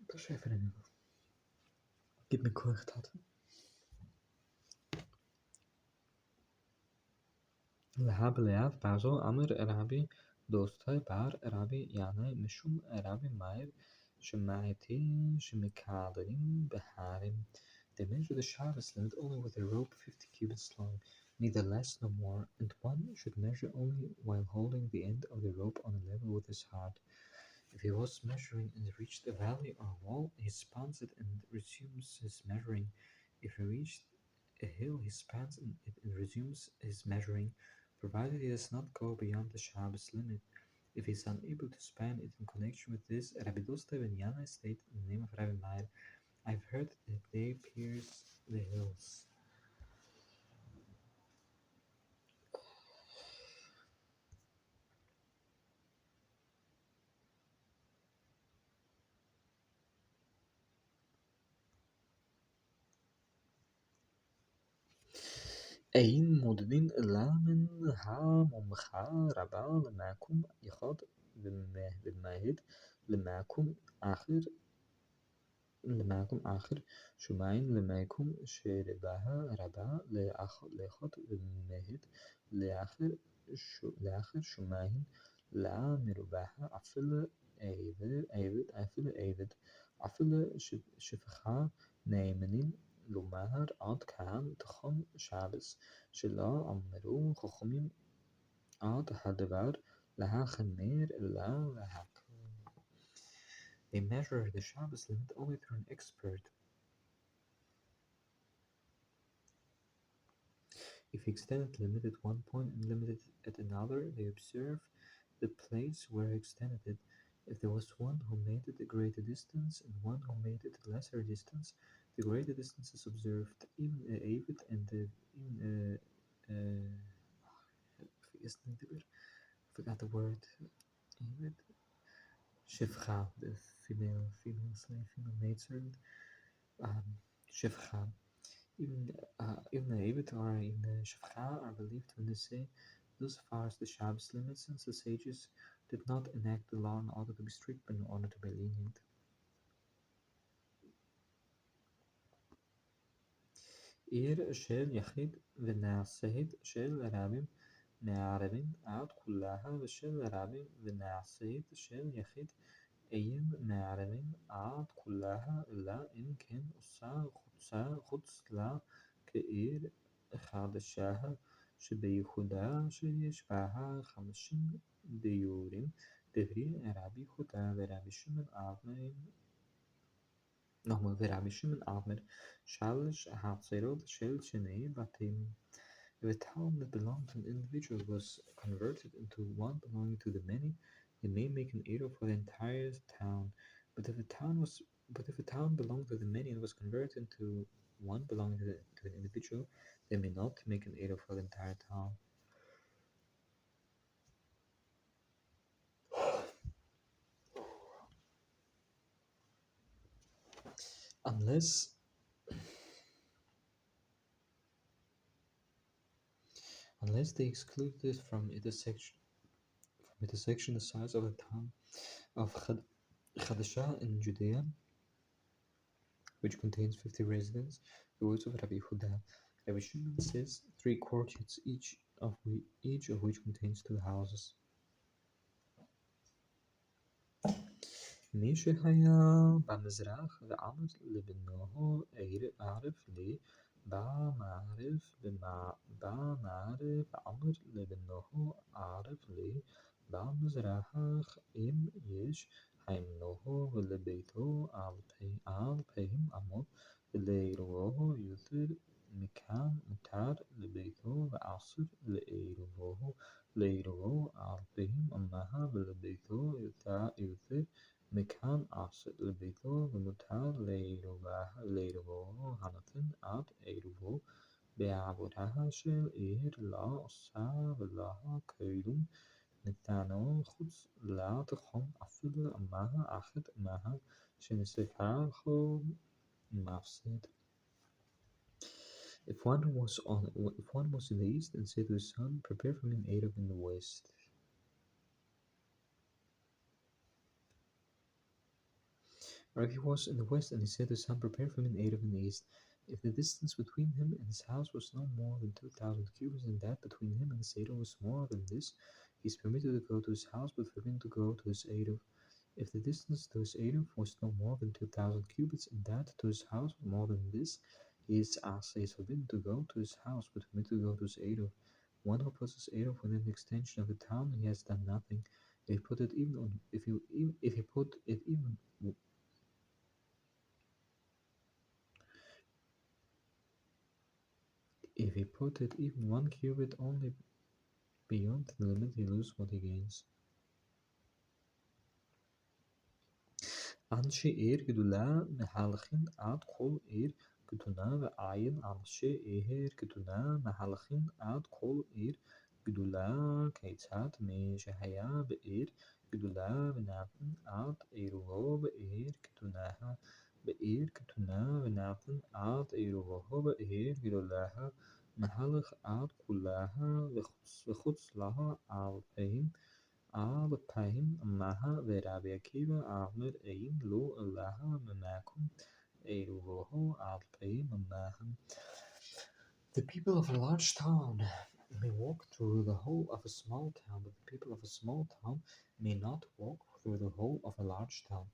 Das even een Gib mir korrekt had. لهب لهب بعضو أمر Arabi دوستای بر Arabi یعنی مشوم Arabi مایر شمعتی شمكادرين بحارم. They measure the Shabbos limit only with a rope 50 cubits long, neither less nor more, and one should measure only while holding the end of the rope on a level with his heart. If he was measuring and reached a valley or wall, he spans it and resumes his measuring. If he reached a hill, he spans it and resumes his measuring, provided he does not go beyond the Shabbos limit. If he is unable to span it in connection with this, Rabbi Dosta ben Yana state in the name of Rabbi Meir, I've heard that they pierce the hills. אין מודדים אלא מן המחרבה למקום אחד ומהד למקום אחר שומעים למקום שרבה רבה לאחד ומהד לאחר שומעים למרובע אפילו שפחה נאמנים לומר עד כאן תחום שבס שלא אמרו חכמים עד הדבר להחמיר אלא להקל. They measure the Shabbos limit only through an expert. If he extended the limit at one point and limited it at another, they observe the place where he extended it. If there was one who made it a greater distance and one who made it a lesser distance, the greater distance is observed. Even a Avid and even forgot the word. Avid. Shifcha, the female slave, female maidservant. Shifcha. Even the Avid or even the Shifcha are believed when they say, thus far as the Shabbos limits, since the sages did not enact the law in order to be strict but in order to be lenient. עיר של יחיד ונעשית של רבים מערבים עד כולها ושל רבים ונעשית של יחיד אין מערבים עד כולها אלא אם כן עושה חוץ לה כעיר חדשה שבייחודה שיש בה 50 דיורים דברי רבי יהודה ורבי שמעון nochmal ורבי שמעון עמר שלוש החצרות של שני בתים. If a town that belonged to an individual was converted into one belonging to the many, they may make an Eruv for the entire town. But if a town belonged to the many and was converted into one belonging to an individual, they may not make an Eruv for the entire town. Unless they excluded from it a section the size of the town of Chadashah in Judea, which contains 50 residents, the words of Rabbi Yehuda. Rabbi Shimon says 3 courtyards, each of which contains 2 houses. מי שהיה במזרח ועמד לבנו ערב לי במערב ועמד לבנו ערב לי במזרח אם יש הימנו ולביתו על פיהם עמוד ולעירובו יותר מכאן מותר לביתו ואסור לעירובו על פיהם עמה ולביתו יותר מכאן אסור לביתו ומותר לעירובו הנותן עד עירובו בעבודה של עיר לא עושה ולא כלום נתנו חוץ לתחום אפילו עמה אחת עמה שנשרפה כל מפסיד. If one was in the east and said to his son, prepare for me an Eruv in the west. Or if he was in the west and he said to his son, prepare for me an Eruv in the east. If the distance between him and his house was no more than 2,000 cubits, and that between him and his Eruv was more than this, he is permitted to go to his house, but forbidden to go to his Eruv. If the distance to his Eruv was no more than 2,000 cubits, and that to his house was more than this, he is forbidden to go to his house, but permitted to go to his Eruv. One who puts his Eruv within the extension of the town, he has done nothing. If he put it even If he put it even 1 cubit only beyond the limit, he loses what he gains. אנשי עיר גדולה מהלכים עד כל עיר קטנה ועין אנשי עיר קטנה מהלכים עד כל עיר גדולה כיצד מי שהיה בעיר גדולה ונתן עד עירו בעיר קטנה ונתן עד עירו בעיר גדולה מהלך עד כולה וחוץ לה אלפיים אמהה ורבי עקיבא אמר אין לו אלא ממקום עירו אלפיים אמהה. The people of a large town may walk through the whole of a small town, but the people of a small town may not walk through the whole of a large town.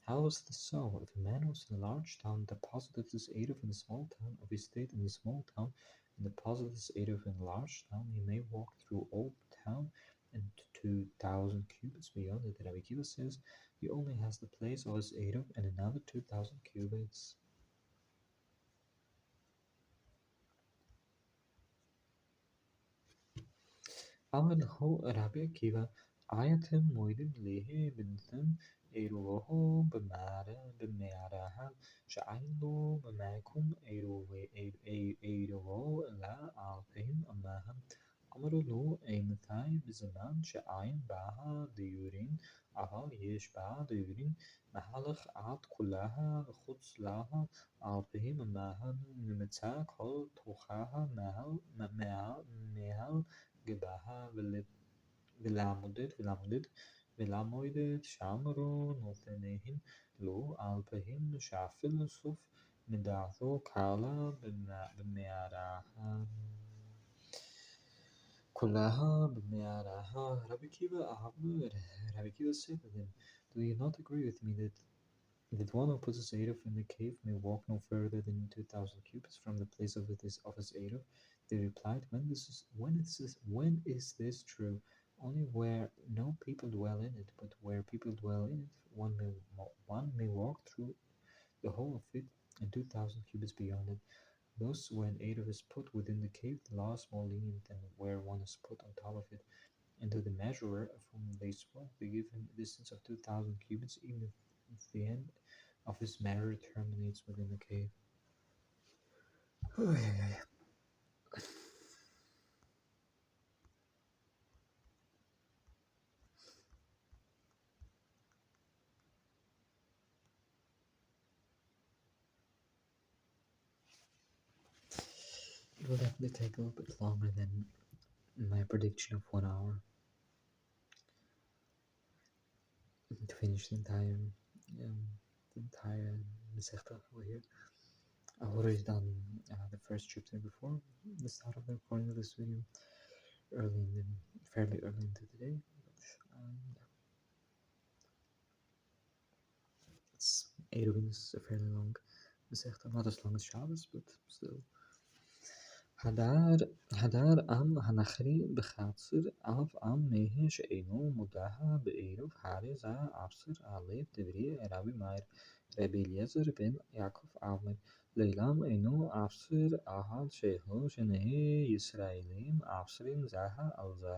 How is this so? If a man was in a large town, deposited his Eruv in a small town, if he stayed in a small town and deposited his Eruv in a large town, he may walk through all the town and 2,000 cubits beyond it. Rabbi Akiva says he only has the place of his Eruv and another 2,000 cubits. אמר לו רבי עקיבא, אייתם מוידים ליה בנתן עירוהו במערה שאין לו במקום עירוהו אלא אלפיים אמהה. אמרו לו, אימתי בזמן שאין בה דיורין, אבל יש בה דיורין, מהלך עד כולה וחוץ לה אלפיים אמהה, נמצא כל תוכחה מעל גבהה ולעמוד שאמרו נותניהן לו אלפיים שאפילו סוף מדעתו קלה במערה כולה במערה. Rabbi Kiva said to them, do you not agree with me that one who puts his Eruv in the cave may walk no further than 2,000 cubits from the place of his Eruv? They replied, when is this true? Only where no people dwell in it, but where people dwell in it, one may walk through the whole of it and 2,000 cubits beyond it. Thus, when Eruv is put within the cave, the law is more lenient than where one is put on top of it. And to the measurer of whom they spoke, they give him a distance of 2,000 cubits, even if the end of his measure terminates within the cave. It will definitely take a little bit longer than my prediction of 1 hour to finish the entire Masechta over here. I've already done the first chapter before the start of the recording of this video, fairly early into the day. It's eruvin is a fairly long Masechta, not as long as Shabbos, but still. הדר עם הנכרי בחצר, אף עם מהם שאינו מודע בערב הרי זה אבסר עליו דברי רבי מאיר, רבי אליעזר בן יעקב אמר, לעולם אינו אבסר אחד שהוא שני ישראלים אבסרים זה על זה.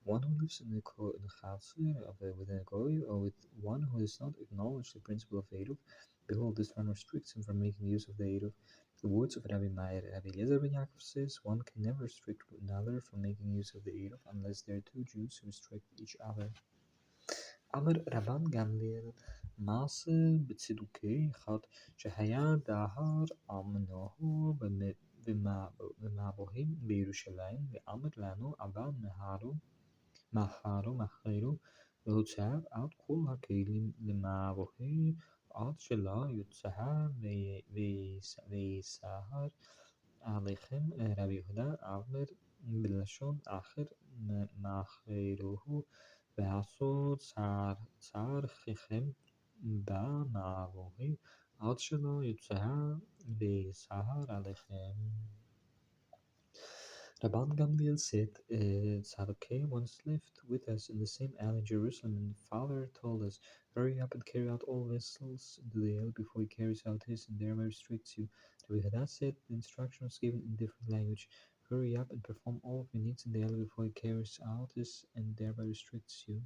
One who lives in the chatzir with a goy, or with one who does not acknowledge the principle of Eruv, behold, this one restricts him from making use of the Eruv. The words of Rabbi Meir. Rabbi Eliezer ben Yaakov says one can never restrict another from making use of the Eruv unless there are two Jews who restrict each other. Amar Rabban Gamliel מעשה בצדוקי אחד שהיה דהר אמנוהו במבוהים בירושלים ואמר לנו אבל מחרו והוצב עד כל הכלים למבוהי עד שלא יוצא ויסהר עליכם. רבי יהודה אמר בלשון אחר מחרוהו ועשו צערכם במבוהי עד שלא יוצא ויסהר עליכם. Rabban Gamliel said, Tzadokay once lived with us in the same alley in Jerusalem, and father told us, hurry up and carry out all vessels into the alley before he carries out his, and thereby restricts you. To Yehuda said, the instruction was given in different language. Hurry up and perform all of your needs in the alley before he carries out his, and thereby restricts you.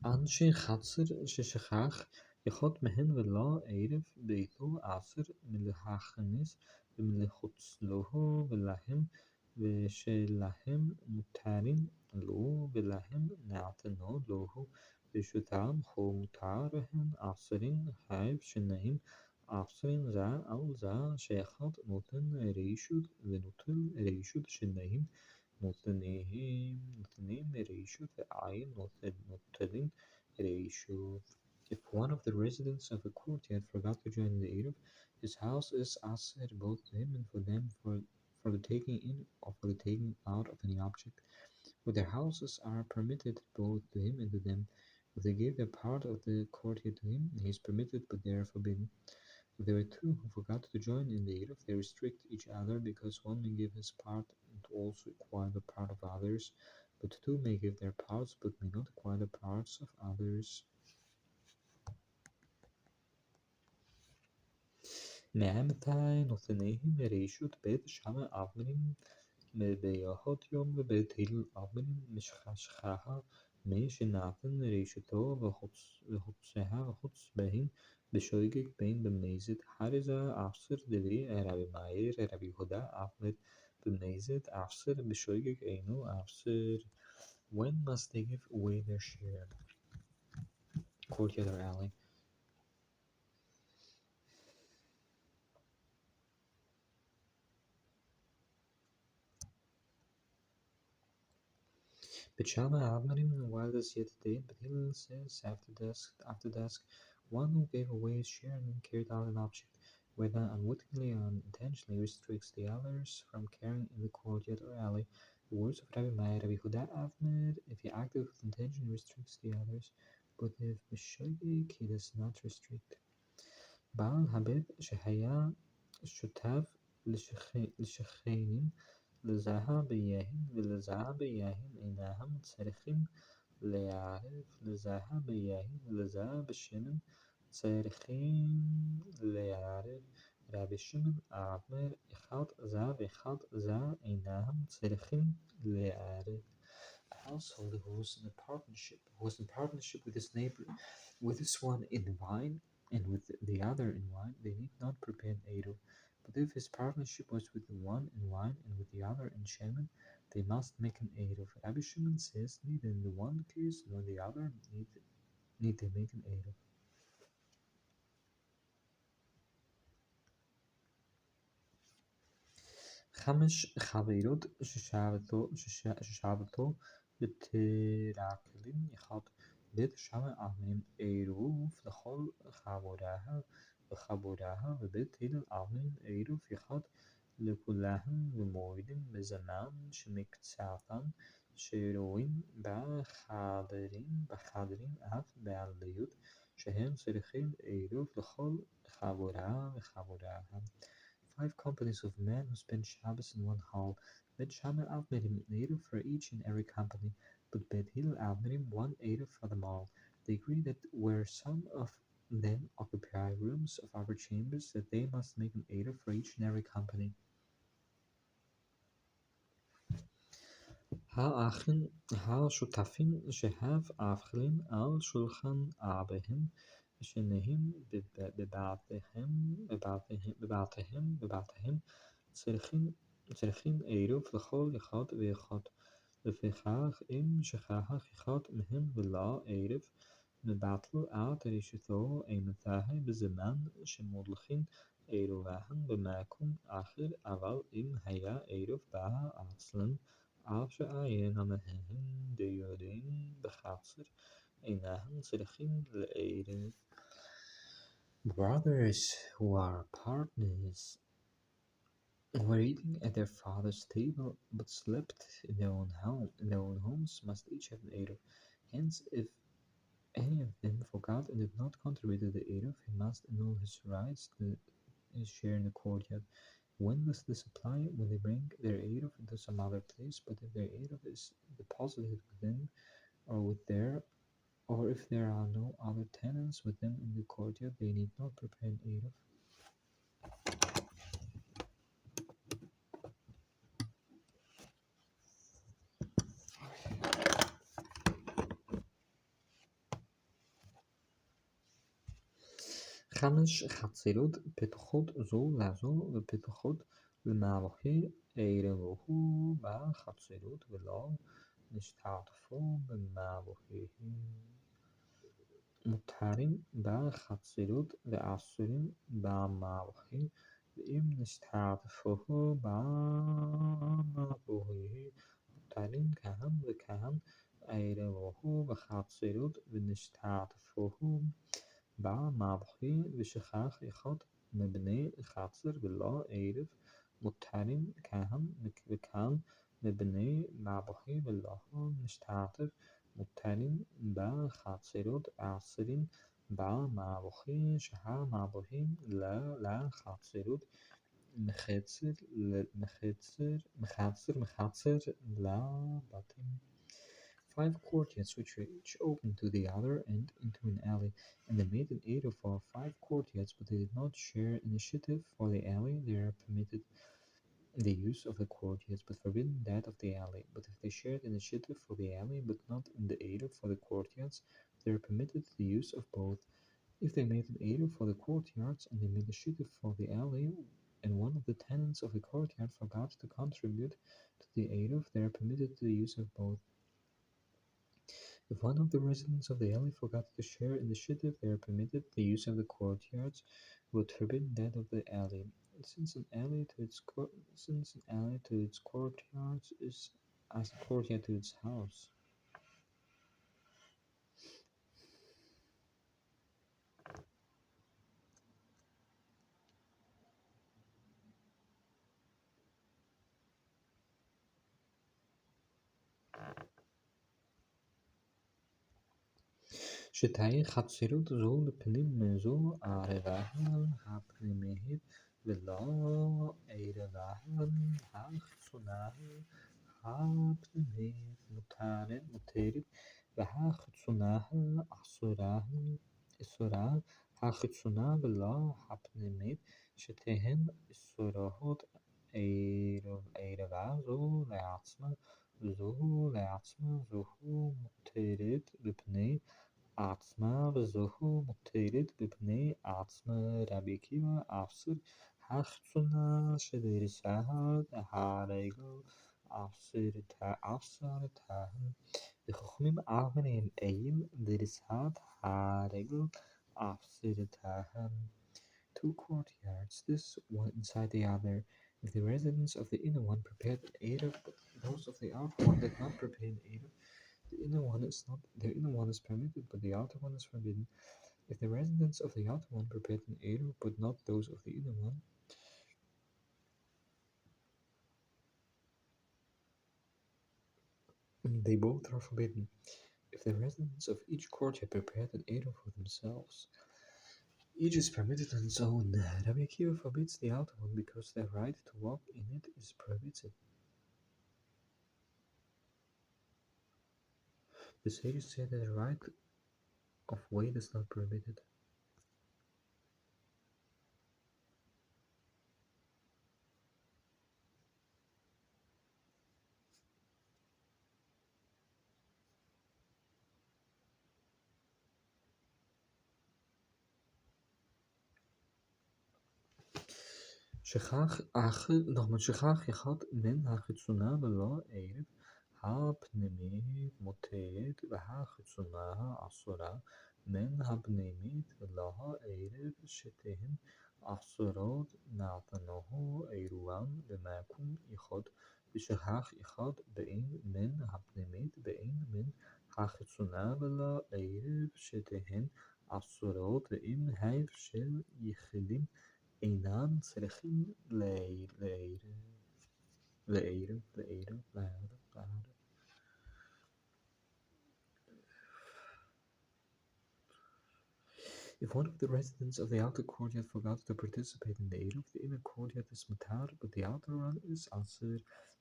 אנשי חצר ששכח יכול מהן ולא ערב ביתו עשר מלהכניס ומלחוץ לו ולהם ושלהם מותרים לו ולהם נעתנו לו ברשותם כה מותרהם עשרים חייב שניים עשרים זה על זה שאחד נותן רשות ונוטל רשות שניים נותנים רשות ועין נוטלים reshut. If one of the residents of a courtyard forgot to join the Eruv, his house is aser both to him and for them for the taking in or for the taking out of any object. But their houses are permitted both to him and to them. If they give their part of the courtyard to him, he is permitted, but they are forbidden. If there are two who forgot to join in the Eruv, they restrict each other because one may give his part and also acquire the part of others, but two may give their parts but may not acquire the parts of others. Me'amtai nothenehim reshut bet shama avnim beyahot yom bet hil avnim mishchashchaha meshinatan reshuto v'chutzeha v'chutzbehin بشويقك بين بميزة حارزة عصر دبري ربي ماير ربي هدى عفمت بميزة عصر بشويقك أينو عصر. When must they give away their share? Courtyard or alley. Pajama Abmarim while this yet day, but Hillel says after dusk, one who gave away his share and carried out an object, whether unwittingly or unintentionally, restricts the others from carrying in the courtyard or alley. The words of Rabbi Meir, Rabbi Huda Avmer, if he acted with intention, he restricts the others, but if B'shoigig, he does not restrict. Baal Habib Shehaya Shutav לשכנים לזהה ביהם ולזהה ביהם אינם צריכים לערב לזהה ביהם ולזהה בשמן צריכים לערב. רבי שמעון אומר אחד זה ואחד זה אינם צריכים לערב. A householder who was in partnership with his neighbor, with this one in wine and with the other in wine, they need not prepare an eruv. But if his partnership was with the one in wine and with the other in shemen, they must make an eruv. Rabbi Shimon says neither in the one case nor the other need they make an eruv. חמש חברות ששבתו בתרקלין אחד בית שמע עמים עירוב לכל חבריה וחבוריה ובית הלל עמים עירוב אחד לכולם ומועדים בזמן שמקצתם שרואים בחדרים אף בעליות שהם צריכים עירוב לכל חברה וחבוריה. 5 companies of men who spend Shabbos in one hall. Bet Shammai Avmerim an eruv for each and every company, but Bet Hillel Avmerim one eruv for them all. They agree that where some of them occupy rooms of upper chambers, that they must make an eruv for each and every company. השותפים שהב אבחלים על שולחן אביהם ושניהם בבתיהם צריכים עירוב לכל אחד ואחד. לפיכך אם שכח אחד מהם ולא עירב מבטל עד רשותו אימתי בזמן שמודלכים עירובם במקום אחר, אבל אם היה עירוב בעצלם אף שעיין עמהם דיודעים בחצר אינם צריכים לעירב. Brothers who are partners were eating at their father's table but slept in their own homes must each have an eruv. Hence, if any of them forgot and did not contribute to the eruv, he must annul his rights to his share in the courtyard. When does this apply? When they bring their eruv into some other place, but if their eruv is deposited within or if there are no other tenants with them in the courtyard, they need not prepare an eruv. خمس חצרות פתוחות זו לזו ופתוחות למערכי ערבו בחצרות ולא נשתתפו במערכיהם. מותרים בחצרות ואסורים במערכי ואם נשתתפו במערכיהם מותרים כהן וכהן ערבו בחצרות ונשתתפו במערכי ושכח אחד מבני חצר ולא ערב מותרים כהן וכהן מבני מערכי ולא נשתתף מותרים בחצרות עשרים במערכי שהמעברים לחצרות מחצר לבתים. 5 courtyards which are each open to the other and into an alley, and they made an eruv for 5 courtyards, but they did not share initiative for the alley. They are permitted the use of the courtyards, but forbidden that of the alley. But if they shared initiative for the alley, but not in the eruv for the courtyards, they are permitted the use of both. If they made an eruv for the courtyards and they made initiative for the alley, and one of the tenants of the courtyard forgot to contribute to the eruv, they are permitted the use of both. If one of the residents of the alley forgot to share initiative, they are permitted the use of the courtyards, but forbidden that of the alley. Since an alley to its courtyards is as a courtyard to its house. שתהי חצרות זו לפנים מזו ערבהן הפנימית ולא ערבהן החיצונית הפנימית מותרת והחיצונה אסורה החיצונה ולא הפנימית שתיהן אסורות ערבה זו לעצמה וזו לעצמה זו מותרת בפני עצמה וזו מותרת בפני עצמה. רבי עקיבא אסר החיצונה שדריסת הרגל אסרתן וחכמים אבנים אין דריסת הרגל אסרתן. 2 courtyards, this one inside the other. If the residents of the inner one prepared an eruv, but those of the outer one did not prepare an eruv, the inner one is permitted, but the outer one is forbidden. If the residents of the outer one prepared an eruv, but not those of the inner one, they both are forbidden. If the residents of each courtyard prepared an eruv for themselves, each is permitted on its own. Rabbi Akiva forbids the outer one because their right to walk in it is prohibited. The sages say that the right of way is not prohibited. שכח אחד מן החיצונה ולא ערב הפנימית מותרת והחיצונה אסורה מן הפנימית ולא הערב שתיהן אסורות נתנו עירובן במקום אחד ושכח אחד בין מן הפנימית בין מן החיצונה ולא ערב שתיהן אסורות ואם הב של יחידים אינן צריכים לערב. If one of the residents of the outer courtyard forgot to participate in the eruv, the inner courtyard is mutar, but the outer one is asir.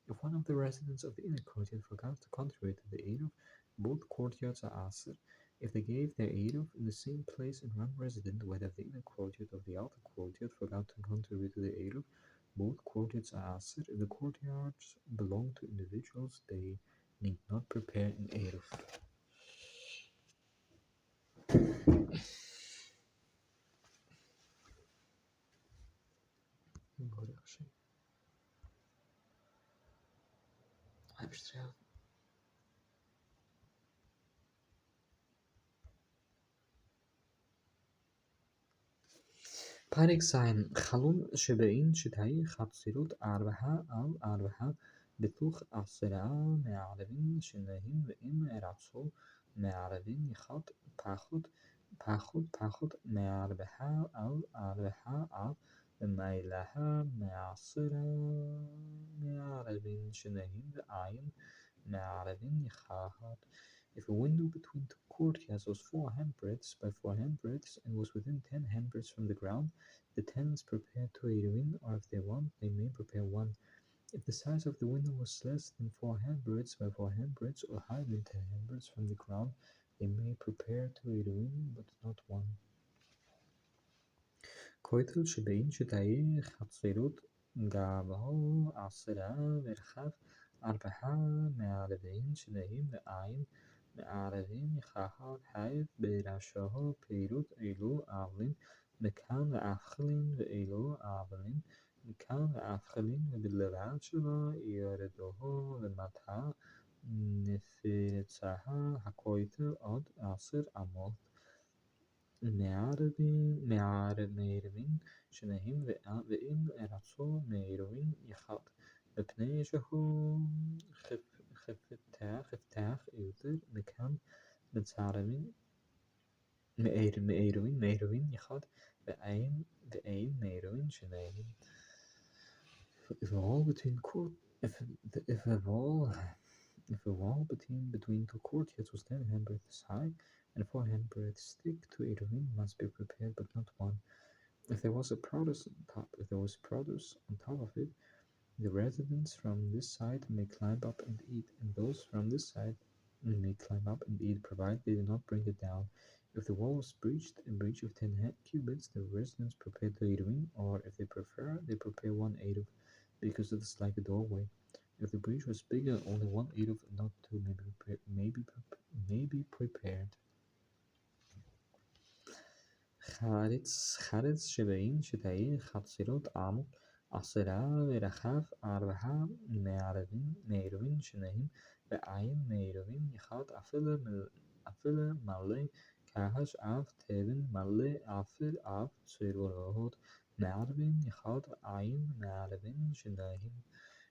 If one of the residents of the inner courtyard forgot to contribute to the eruv, both courtyards are asir. If they gave their eruv in the same place and one resident, whether the inner courtyard or the outer courtyard, forgot to contribute to the eruv, both courtyards are asir. If the courtyards belong to individuals, they need not prepare an eruv. פרק ז' חלום שבאין שתהי חצרות ארבעה על ארבעה בתוך 10 מערבים שניים ואם רצו מערבים אחד פחות מארבעה על ארבעה על ומעלה מ10 מערבים שניים ואין מערבים אחד. If a window between two courtyards was 4 handbreadths by 4 handbreadths and was within 10 handbreadths from the ground, the tenants prepared to eruvin, or if they want, they may prepare one. If the size of the window was less than 4 handbreadths by 4 handbreadths or higher than 10 handbreadths from the ground, they may prepare to eruvin, but not one. כותל שבין שתהי חצרות גבהו 10 ורחב 4 מערבים שניים ואין מערבים אחד חייב בראשו פירוט אילו עוולים מכאן ואכלין ואילו עוולים מכאן ואכלין ובלבד שלא ירדו למטה נפרצה הכותל עוד 10 אמות מערבים שניים ואם רצו מערבים אחד מפני שהוא חפתח יותר מכאן מערבים אחד ואין מערבים שניים. If a wall between two courtyards was 10 handbreadths high and 4 handbreadths thick, 2 eruvin must be prepared, but not one. If there was produce on top of it, the residents from this side may climb up and eat, and those from this side may climb up and eat, provided they do not bring it down. If the wall was a breach of 10 cubits, the residents prepare the eruvin, or if they prefer, they prepare 1 eruv, because it is like a doorway. If the breach was bigger, only 1 eruv, not 2, may be prepared. חרץ שבאין שתהי חצרות עמוד 10 ורחב 4 מערבים שניים ואין מערבים אחד אפילו מלא כהש אף תבן מלא עפר אף צרורות מערבים אחד ואין מערבים שניים.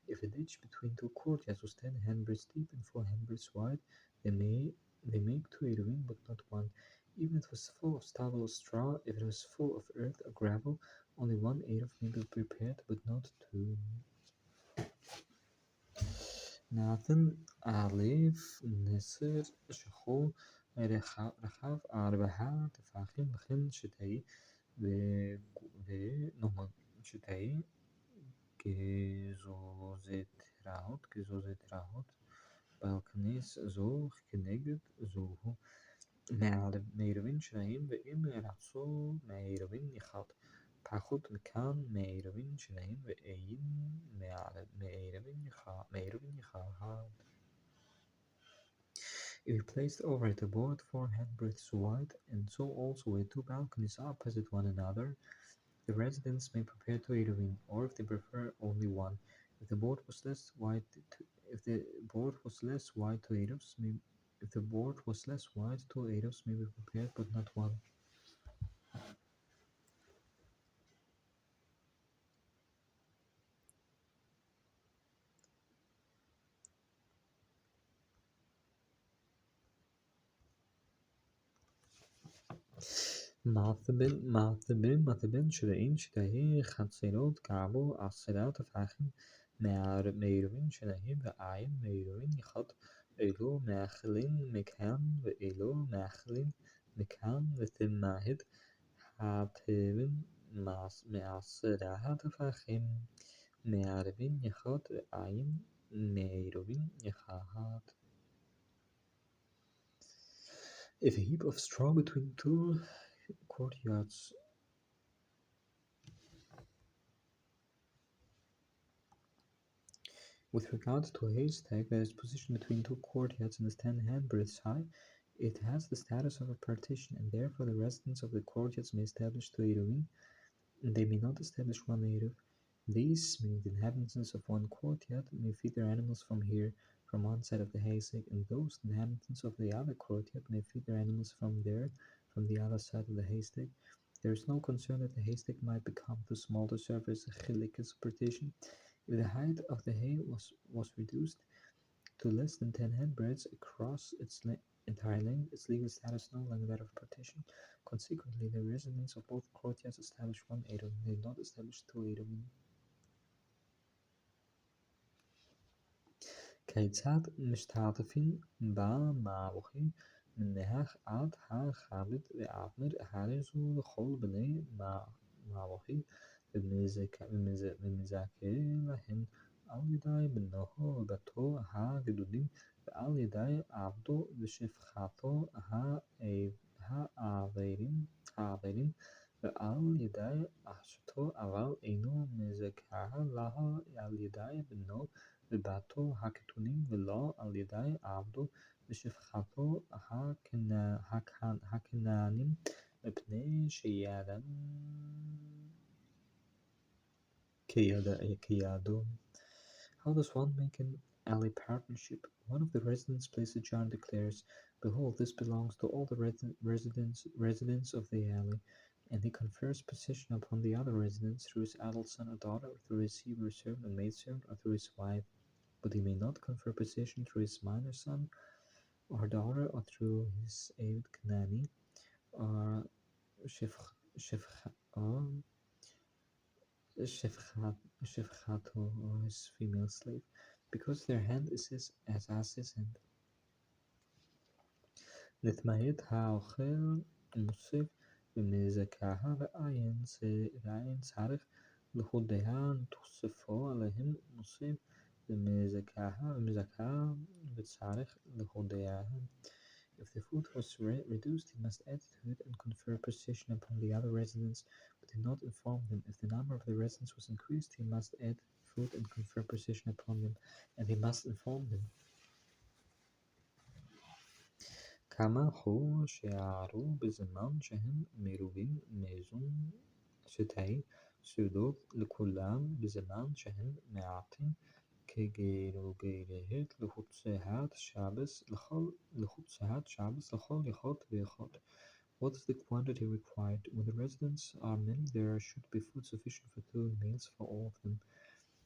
If a ditch between two courtyards was 10 handbreadths deep and 4 handbreadths wide, they make 2 eruvin, but not one. Even if it was full of stubble or straw, if it was full of earth or gravel, only 1 eruv may be prepared, but not 2. Nathan Alef Nesser Shechol רחב 4 טפחים וכן שתהי שתהי גזוזת רעות בעל כנס זו כנגד זו מערבים שניים ואם רצו מערבים אחד פחות מכאן מערבים שניים ואין מערבים אחד. If you placed over it a board 4 handbreadths wide, and so also were 2 balconies opposite one another, the residents may prepare 2 eruvin, or if they prefer, only 1. If the board was less wide, 2 eruvs may be prepared, but not 1. מערבים שבאין שתהי חצרות גבו 10 טפחים מערבים שניים ואין מערבים אחד אילו מאכלים מכאן ואילו מאכלים מכאן ותמהד התבן מ10 טפחים מערבים אחד ואין מערבים אחד. If a heap of straw between 2 courtyards with regard to a haystack that is positioned between 2 courtyards and is 10 handbreadths high, it has the status of a partition, and therefore the residents of the courtyards may establish 2 eruvin, and they may not establish 1 eruv. These mean the inhabitants of one courtyard may feed their animals from one side of the haystack, and those inhabitants of the other courtyard may feed their animals from the other side of the haystack. There is no concern that the haystack might become too small to serve as a chilik partition. If the height of the hay was reduced to less than 10 handbreadths across its entire length, its legal status no longer that of partition. Consequently, the residents of both courtyards established one eruvin. They did not establish two eruvin. כיצד משתתפים במערוכים מנהך עד הכבד ואבנר הרזו לכל בני מערוכים ומזכה להם על ידי בנו ובתו הגדודים ועל ידי עבדו ושפחתו העברים ועל ידי אשתו אבל אינו מזכה לה על ידי בנו ובתו הקטונים ולא על ידי עבדו ושפחתו הכנענים מפני שידם כידו. How does one make an alley partnership? One of the residents places a jar and declares, "Behold, this belongs to all the residents of the alley," and he confers possession upon the other residents through his adult son or daughter, or through his Hebrew servant or maidservant, or through his wife. But he may not confer possession through his minor son or daughter, or through his Avid Kanani, or Shefchato, or his female slave, because their hand is as his hand. נתמעט האוכל מוסיף ומזכה ועין צריך לכודיה תוספו עליהם מוסיף ומזכה וצריך לכודיה. If the food was reduced, he must add to it and confer possession upon the other residents, but did not inform them. If the number of the residents was increased, he must add food and confer possession upon them, and he must inform them. כמה הוא שיערו בזמן שהם מרובים מאזון שתי סעודות לכולם בזמן שהם מעטים כגרוגרת לחוצת שבס לכל אחד ואחד. What is the quantity required? When the residents are many, there should be food sufficient for 2 meals for all of them,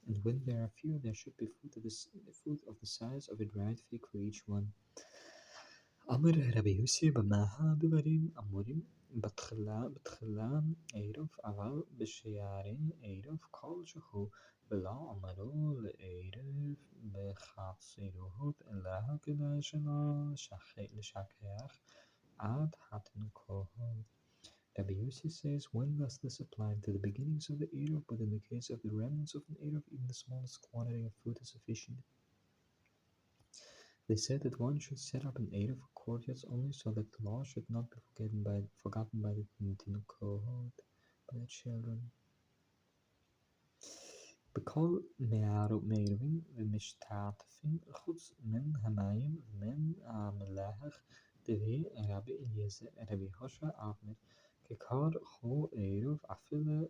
and when there are few, there should be food of the size of a dried fig for each one. אמר רבי יוסי במאה דברים אמורים בתחילה ערב אבל בשערי ערב כלשהו ולא אמרו לערב בחצרות אלא כדי שלא לשכח עד התינוקות. Rabbi Yossi says, when does this apply? To the beginnings of the Eruv, but in the case of the remnants of an Eruv, even the smallest quantity of food is sufficient. They said that one should set up an Eruv for courtyards only so that the law should not be forgotten by the Tinukot, by the children. בכל מערבים ומשתתפים חוץ מן המים ומן המלח דברי רבי אליעזר רבי הושע אבנר כיכר הוא ערב אפילו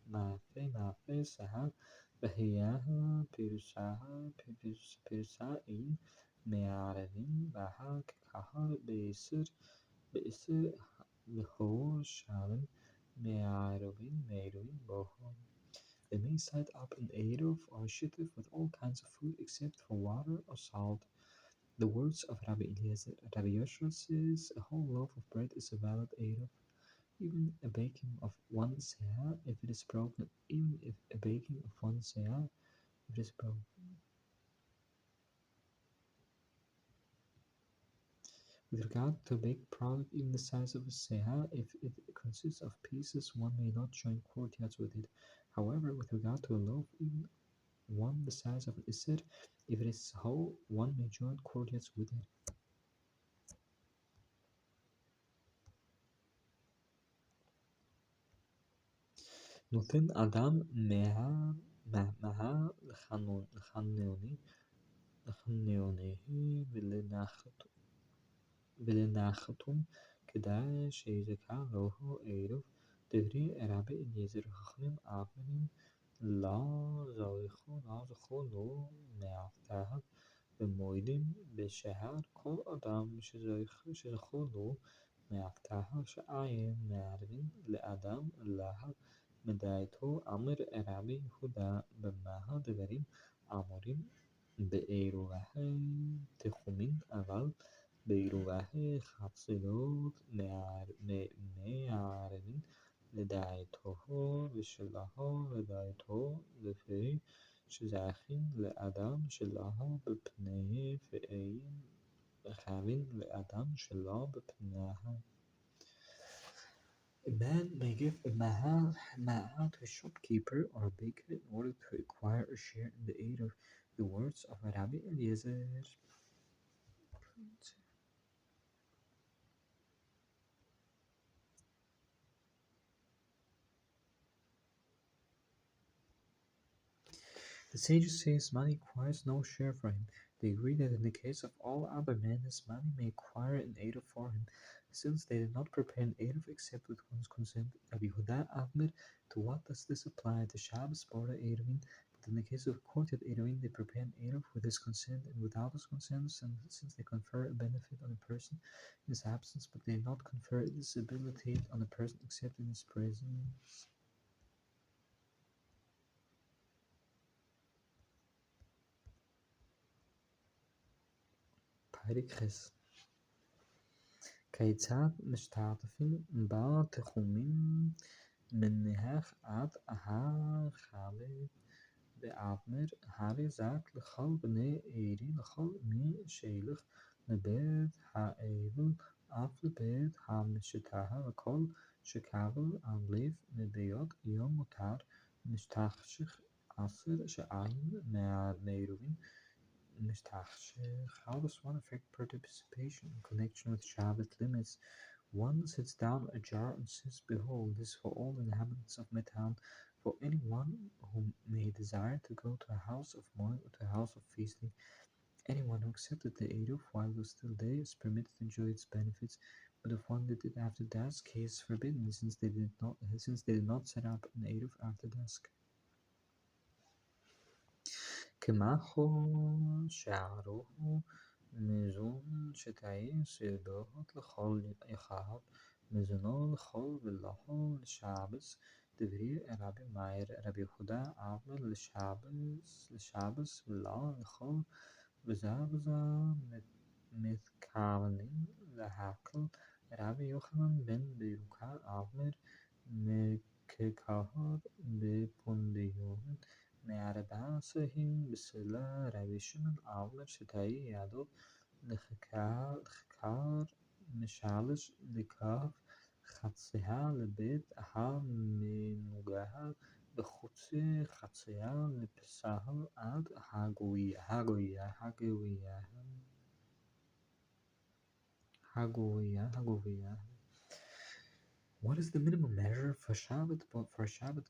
מאפה שאה והיה פירוסה אין מערבים והה כיכר בעשר לכל שלם מערבים bohon. They may set up an eruv or a shittif with all kinds of food except for water or salt. The words of Rabbi Eliezer. Rabbi Yoshua says a whole loaf of bread is a valid eruv, even a baking of 1 seah if it is broken, even if a baking of 1 seah if it is broken. With regard to a baked product, even the size of a seah, if it consists of pieces, one may not join courtyards with it. However, with regard to a loaf, even one the size of an iser, if it is whole, one may join courtyards with it. נותן אדם מהה לחניוני ולנחתום כדאי שיזכה לו ערב דברי רבי אליעזר חכמים אמרים לא זכו לו מאבטחת במועדים בשהר כל אדם שזכו לו מאבטחת שעין מערבין לאדם להב מדעתו אמר רבי יהודה במה הדברים אמורים בעירובי תחומין אבל בעירובי חצרות מערבין לדעתו ושלו לדעתו לפי שזכין לאדם שלו בפני ואין חייבים לאדם שלו בפניו. A man may give a mahal to a shopkeeper or a baker in order to acquire a share in the aid of the words of Rabbi Eliezer. The sages say his money acquires no share for him. They agree that in the case of all other men, his money may acquire an Eruv for him, since they did not prepare an Eruv except with one's consent. Rabbi Huda Ahmed, to what does this apply? The Shabbos border eruvin, but in the case of quoted eruvin, they prepare an Eruv with his consent and without his consent, since they confer a benefit on a person in his absence, but they do not confer a disability on a person except in his presence. Perikles. כיצד משתתפים בתחומים מניח עד החלק באבנר הרי זק לכל בני עירי לכל מי שילך לבית האבל אף לבית המשטרה וכל שקבל על לב מביות יום מותר משתחשך 10 שעיים מהעירובין How does one affect participation in connection with Shabbat limits? One sits down ajar and says, Behold, this for all the inhabitants of Midtown, for anyone who may desire to go to a house of mourning or to a house of feasting. Anyone who accepted the Eruv while it was still day is permitted to enjoy its benefits, but if one did it after dusk, he is forbidden, since they did not set up an Eruv after dusk. כמחו שערו מזון שתהי סדות לכל אחד מזונו לכל ולכל לשבס דברי רבי מאיר רבי יהודה אמר לשבס ולא לכל וזה מתכוונים להקל רבי יוחנן בן ברוקה אמר מככהר בפונדיון מערבעשהם בסלע רבי שמעון אמר שתהי ידו לכיכר משלש לקרב חציה לבית המנוגה בחוץ חציה לפסה עד הגויה. What is the minimum measure for Shabbat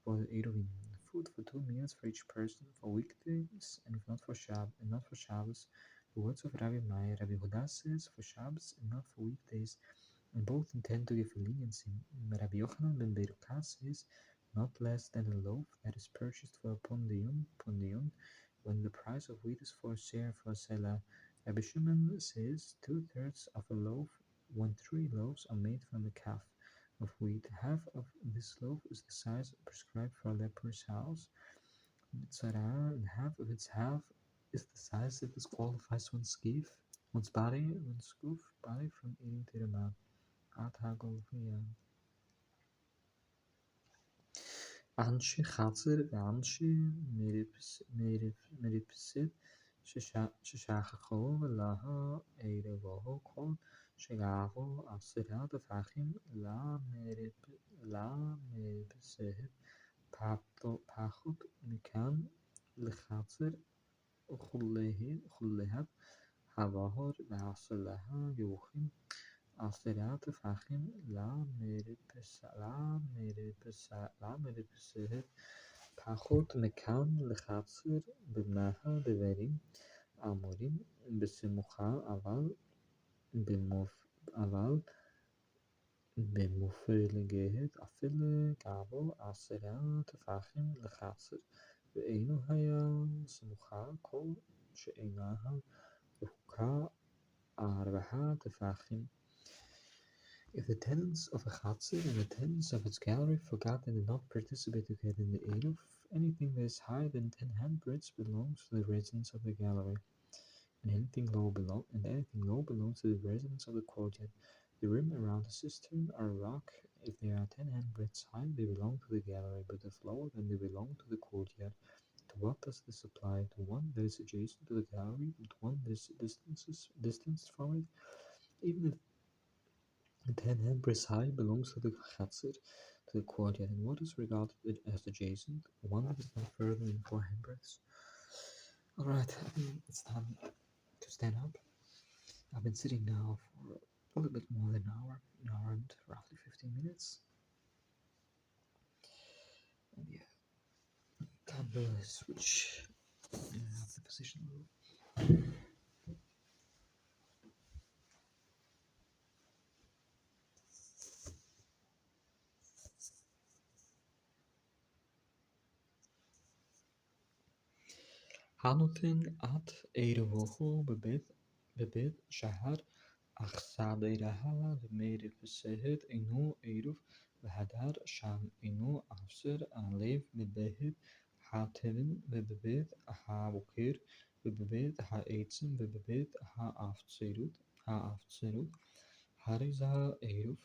for eruvin? Food for 2 meals for each person for weekdays and if not for Shabbos. The words of Rabbi Meir, Rabbi Huda says for Shabbos and not for weekdays, and both intend to give leniency. Rabbi Yochanan ben Beruka says not less than a loaf that is purchased for a pondiyun, when the price of wheat is for a share for a selah. Rabbi Shimon says 2/3 of a loaf when 3 loaves are made from a calf of wheat. Half of this loaf is the size prescribed for a leper's house, and half of its half is the size that disqualifies one's body from eating to the mouth. אנשי חצר ואנשי מרפסת ששכחו לה ערבו כל שגעו 10 טפחים למרפסת פחות מכאן לחצר וכולהת הבהור ועשה לה יוחים 10 טפחים למרפסת פחות מכאן לחצר במה הדברים אמורים בסמוכה אבל במופלגת אפילו כעבור 10 טפחים לחצר, ואינו היה סמוכה כל שאינה רחוקה 4 טפחים. If the tenants of a chatzir and the tenants of its gallery forgot and did not participate together in the eruv, anything that is higher than 10 handbreadths belongs to the residents of the gallery, and anything low belongs to the residents of the courtyard. The rim around the cistern or rock, if they are 10 handbreadths high, they belong to the gallery, but if lower, then they belong to the courtyard. To what does this apply? To one that is adjacent to the gallery, and to one that is distanced from it? Even if 10 handbreadths high belongs to the chatzir, to the courtyard, and what is regarded as adjacent? One that is not further than 4 handbreadths. Alright, I think it's time to stand up. I've been sitting now for a little bit more than an hour and roughly 15 minutes. And yeah, time to switch the position a little. Hanuten at erevohu bebed shahar achsaderaha bemere besehet inu eruf v'hadar sham inu afser alev bebehet hatevin bebed ha-bukir bebed ha-eitzim bebed ha-aftzerut hariza eruf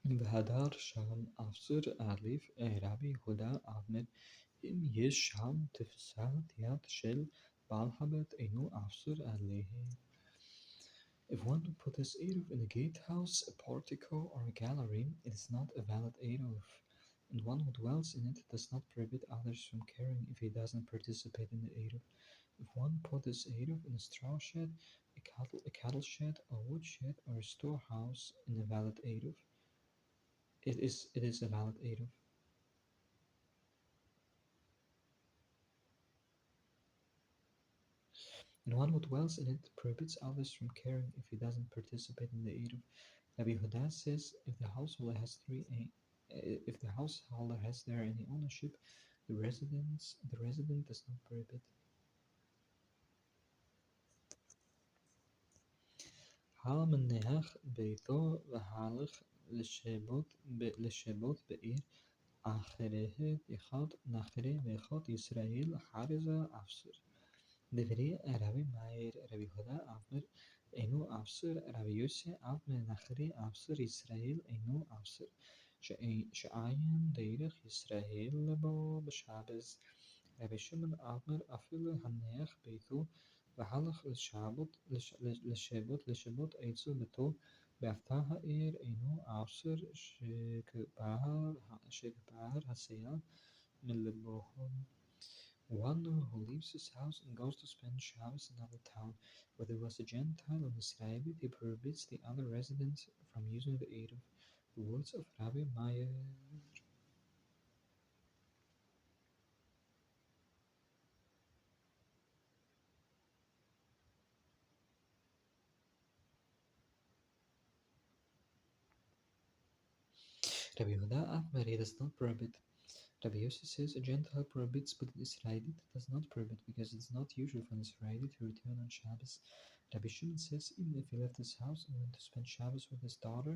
v'hadar sham afser alev Rabbi Huda Avner אם יש שם תפיסת יד של בעל הבית אינו אסור עליהם. If one put his eruv in a gatehouse, a portico, or a gallery, it is not a valid eruv, and one who dwells in it does not prohibit others from carrying if he doesn't participate in the eruv. If one put his eruv in a straw shed, a cattle shed, a wood shed, or a storehouse in a valid eruv, it is a valid eruv. And one who dwells in it prohibits others from carrying if he doesn't participate in the eruv. Rabbi Huda says if the householder has there any ownership, the resident does not prohibit. המניח ביתו והלך לשבות בעיר אחרת אחד נחרי ואחד ישראל חריזה אפסר. דברי רבי מאיר רבי הודה אבנר אינו אפסר רבי יוסי אבנר נחרי אפסר ישראל אינו אפסר שעין דרך ישראל לבוא בשבס רבי שמעון אבנר אפילו הניח ביתו והלך לשבות עצו ביתו באבטה העיר אינו אפסר שכבהר הסייע מלבוהו. One who leaves his house and goes to spend Shabbos in another town, whether it was a Gentile or Israelite, he prohibits the other residents from using the eruv. The words of Rabbi Meir. Rabbi Huda Ahmari does not prohibit. Rabbi Yossi says a Gentile prohibits, but an Israelite does not prohibit because it is not usual for an Israelite to return on Shabbos. Rabbi Shimon says even if he left his house and went to spend Shabbos with his daughter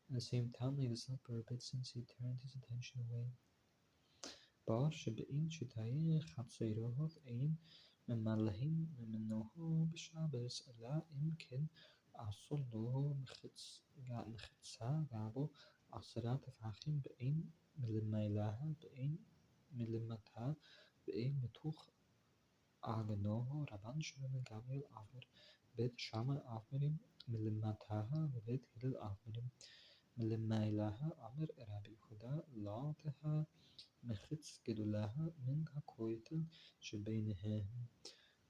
in the same town, he does not prohibit since he turned his attention away. bar שבאין שתהיה חצרות אין ממלאים ממנו בשבס, אלא אם כן עשו לו מחיצה גבו 10 טפחים באין מלמעלה באין מלמטה באין מתוך עגנו. רבן שמעון גמליאל אבנר בית שמאי אבנרים מלמטה ובית הלל אבנרים מלמעלה. אמר רבי יהודה לא תהא מחיץ גדולה מן הכותל שביניהם.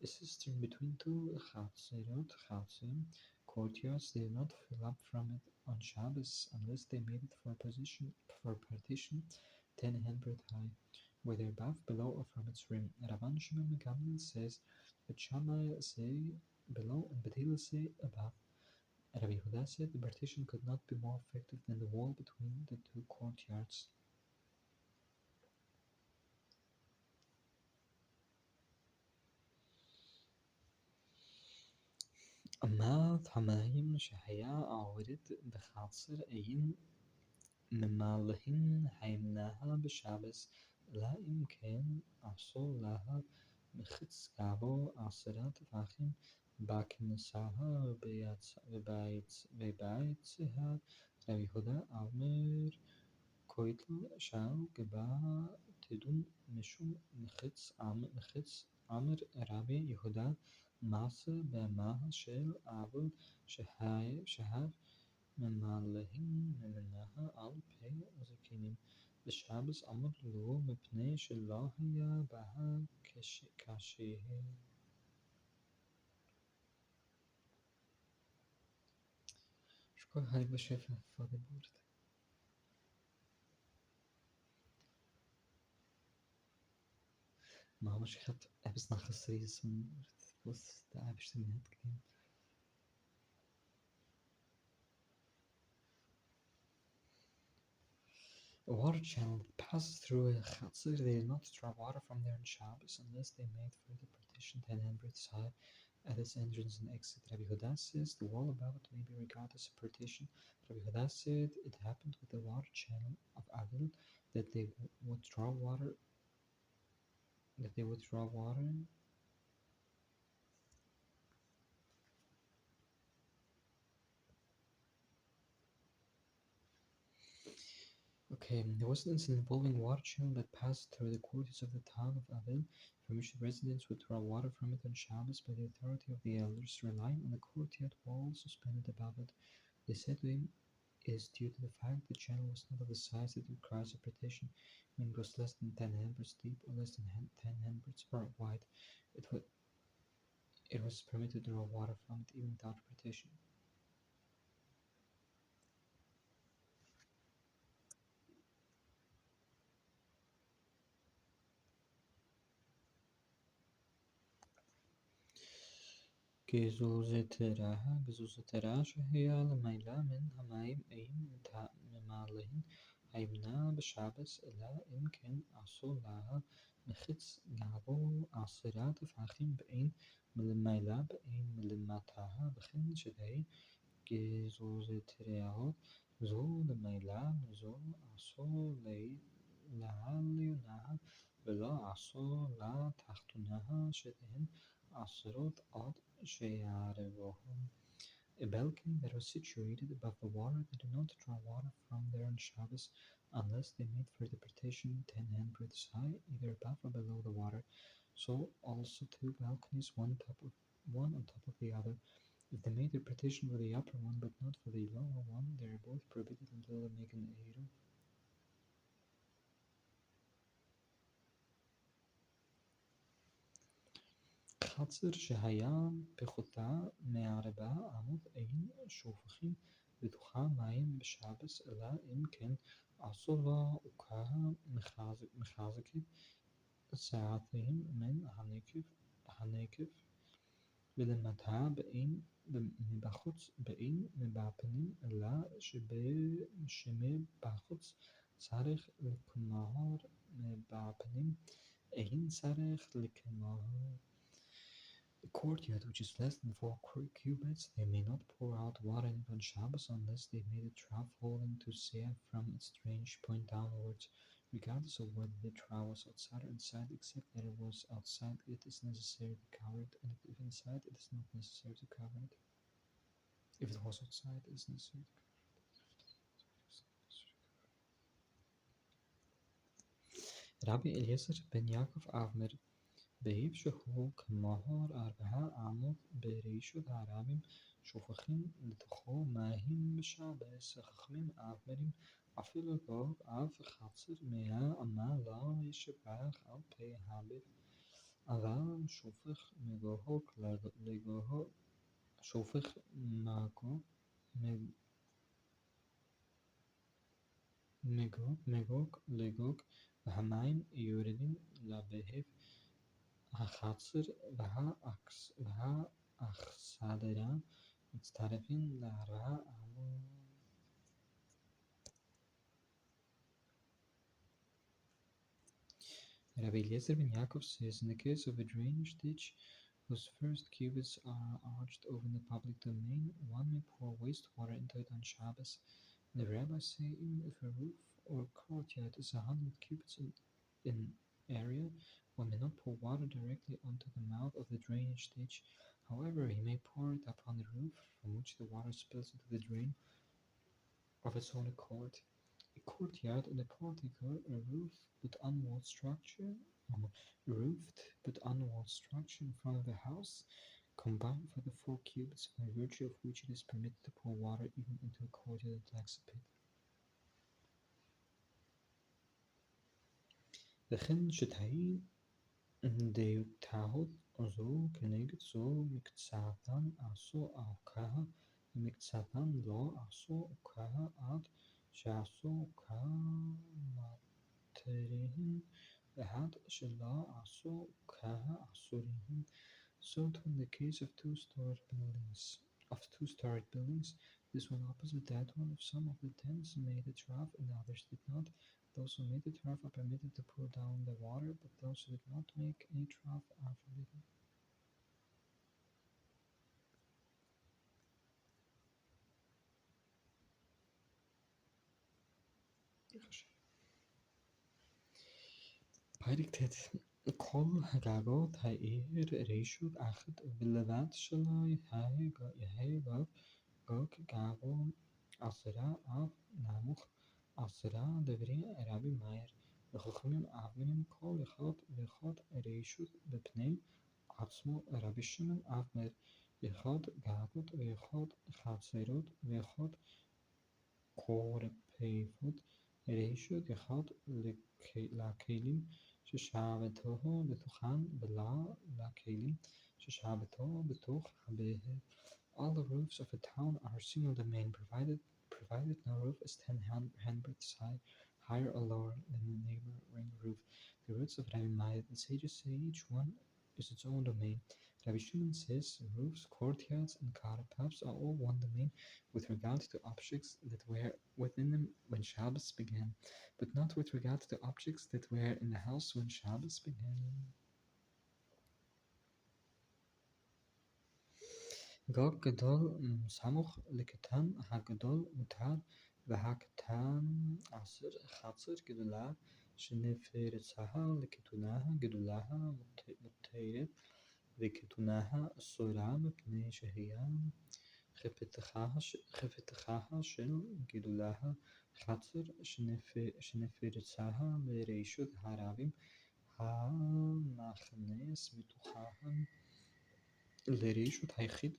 A cistern between two chatzim, courtyards, they did not fill up from it on Shabbos unless they made it for partition 10 handbreadth high, whether above, below, or from its rim. Rabban Shimon Gamliel says, Bet Shammai say below and Bet Hillel say above. Rabbi Huda said the partition could not be more effective than the wall between the two courtyards. أما ثمانين شهيا عورد بخاطر أين ممالهن حيمناها بشابس لا يمكن أصول لها بخدس كابو عصرات فاخم باكنساها ببايتها ربي هدى أمر كويتل شاو جبا تدون مشو نخدس أمر ربي يهودا ماس بما شل أبو شهاب ممالهن منها أل بي زكينين بشابس أمر لو مبني شلاه يا بها كاشيه. شكو هاي بشفة فاضي بورد ما مش خط أبس نخصري اسم بورد بس دا أبش تمنيت كلين. A water channel that passes through a chatzir, they did not draw water from there on Shabbos unless they made further partition 10 handbreadths high at its entrance and exit. Rabbi Huda says the wall above it may be regarded as a partition. Rabbi Huda said it happened with the water channel of Avil that they would draw water. Okay, there was an incident involving a water channel that passed through the quarters of the town of Avil, from which the residents would draw water from it on Shabbos by the authority of the elders, relying on the courtyard wall suspended above it. They said to him it is due to the fact the channel was not of the size that requires a partition, meaning it was less than 10 handbreadths deep or less than 10 handbreadths wide. It was permitted to draw water from it even without a partition. גזוזתרה שהיה למעלה מן המים אין ממלאין הימנע בשבס אלא אם כן עשו לה מחץ גבו 10 טפחים באין מלמעלה באין מלמטה וכן שתי גזוזתראות זו למעלה וזו עשו לעליונה ולא עשו לתחתונה שתיהן עשרות עד שיערבוهم. A balcony that was situated above the water, they did not draw water from there on Shabbos unless they made for the partition 10 handbreadths high, either above or below the water. So also two balconies, one on top of the other. If they made their partition for the upper one but not for the lower one, they are both prohibited until they make an eruv. חצר שהיה פחותה מ4 אמות אין שופכים בתוכה מים בשבס אלא אם כן עשו לה עוקה מחזקת סעתים מן הנקב ולמטה באין מבחוץ באין מבפנים אלא שמבחוץ צריך לקמור מבפנים אין צריך לקמור. The courtyard, which is less than 4 cubits, they may not pour out water in it on Shabbos unless they made a trough holding to Seah from its drainage point downwards, regardless of whether the trough was outside or inside, except that it was outside it is necessary to cover it, and if inside it is not necessary to cover it. If it was outside, it is necessary to cover it. Rabbi Eliezer ben Yaakov Avmer בהיב שהוא כמוהר 4 אמות בראשות הרבים שופכים לתוכו מים בשבס. חכמים אבמרים אפילו גוג אף חצר 100 אמה לא ישפך על פי הביב, אבל שופך מגוהו לגוהו שופך מגוג לגוג והמים יורדים לבהב החצר והאכסדרה מצטרפים לארבעה אמות. Rabbi Eliezer ben Yaakov says, in the case of a drainage ditch whose first cubits are arched over the public domain, one may pour wastewater into it on Shabbos. The rabbis say even if a roof or courtyard is 100 cubits in area, one may not pour water directly onto the mouth of the drainage ditch. However, he may pour it upon the roof, from which the water spills into the drain of its own accord. A courtyard and a portico, a roofed but unwalled structure in front of the house, combine for the 4 cubits, by virtue of which it is permitted to pour water even into a courtyard that lacks a pit. וכן שתהי דעותיו זו כנגד זו מקצתן עשו אורכיה ומקצתן לא עשו אורכיה עד שעשו אורכיה מטריהם ועד שלא עשו אורכיה אסוריהם. So too in the case of two-storied buildings, this one opposite that one, if some of the tents made a trough and the others did not, those who made the trough are permitted to pour down the water, but those who did not make any trough are forbidden. פרק כל הגגות העיר רשות אחת בלבד שלא יהא גג גבוה 10 אף נמוך 10 דברי רבי מאיר וחכמים אבנים כל אחד ואחד רשות בפני עצמו. רבי שמעון אומר אחד גגות ואחד חצרות ואחד קורפפות רשות אחד לכלים ששעבתו בתוכן ולא לכלים ששעבתו בתוך הבהר. All the roofs of a town are single domain, provided no roof is 10 handbreadths higher or lower than the neighboring roof. The roots of Rabbi Meir, the sages say each one is its own domain. Rabbi Shimon says roofs, courtyards, and carpaths are all one domain with regard to objects that were within them when Shabbos began, but not with regard to objects that were in the house when Shabbos began. גג גדול סמוך לקטן, הגדול מותר והקטן 10 חצר גדולה שנפרצה לקטונה גדולה מותרת וקטונה אסורה מפני שהיא חפתחה של גדולה חצר שנפרצה לרשות הרבים המכנס מתוכם לרשות היחיד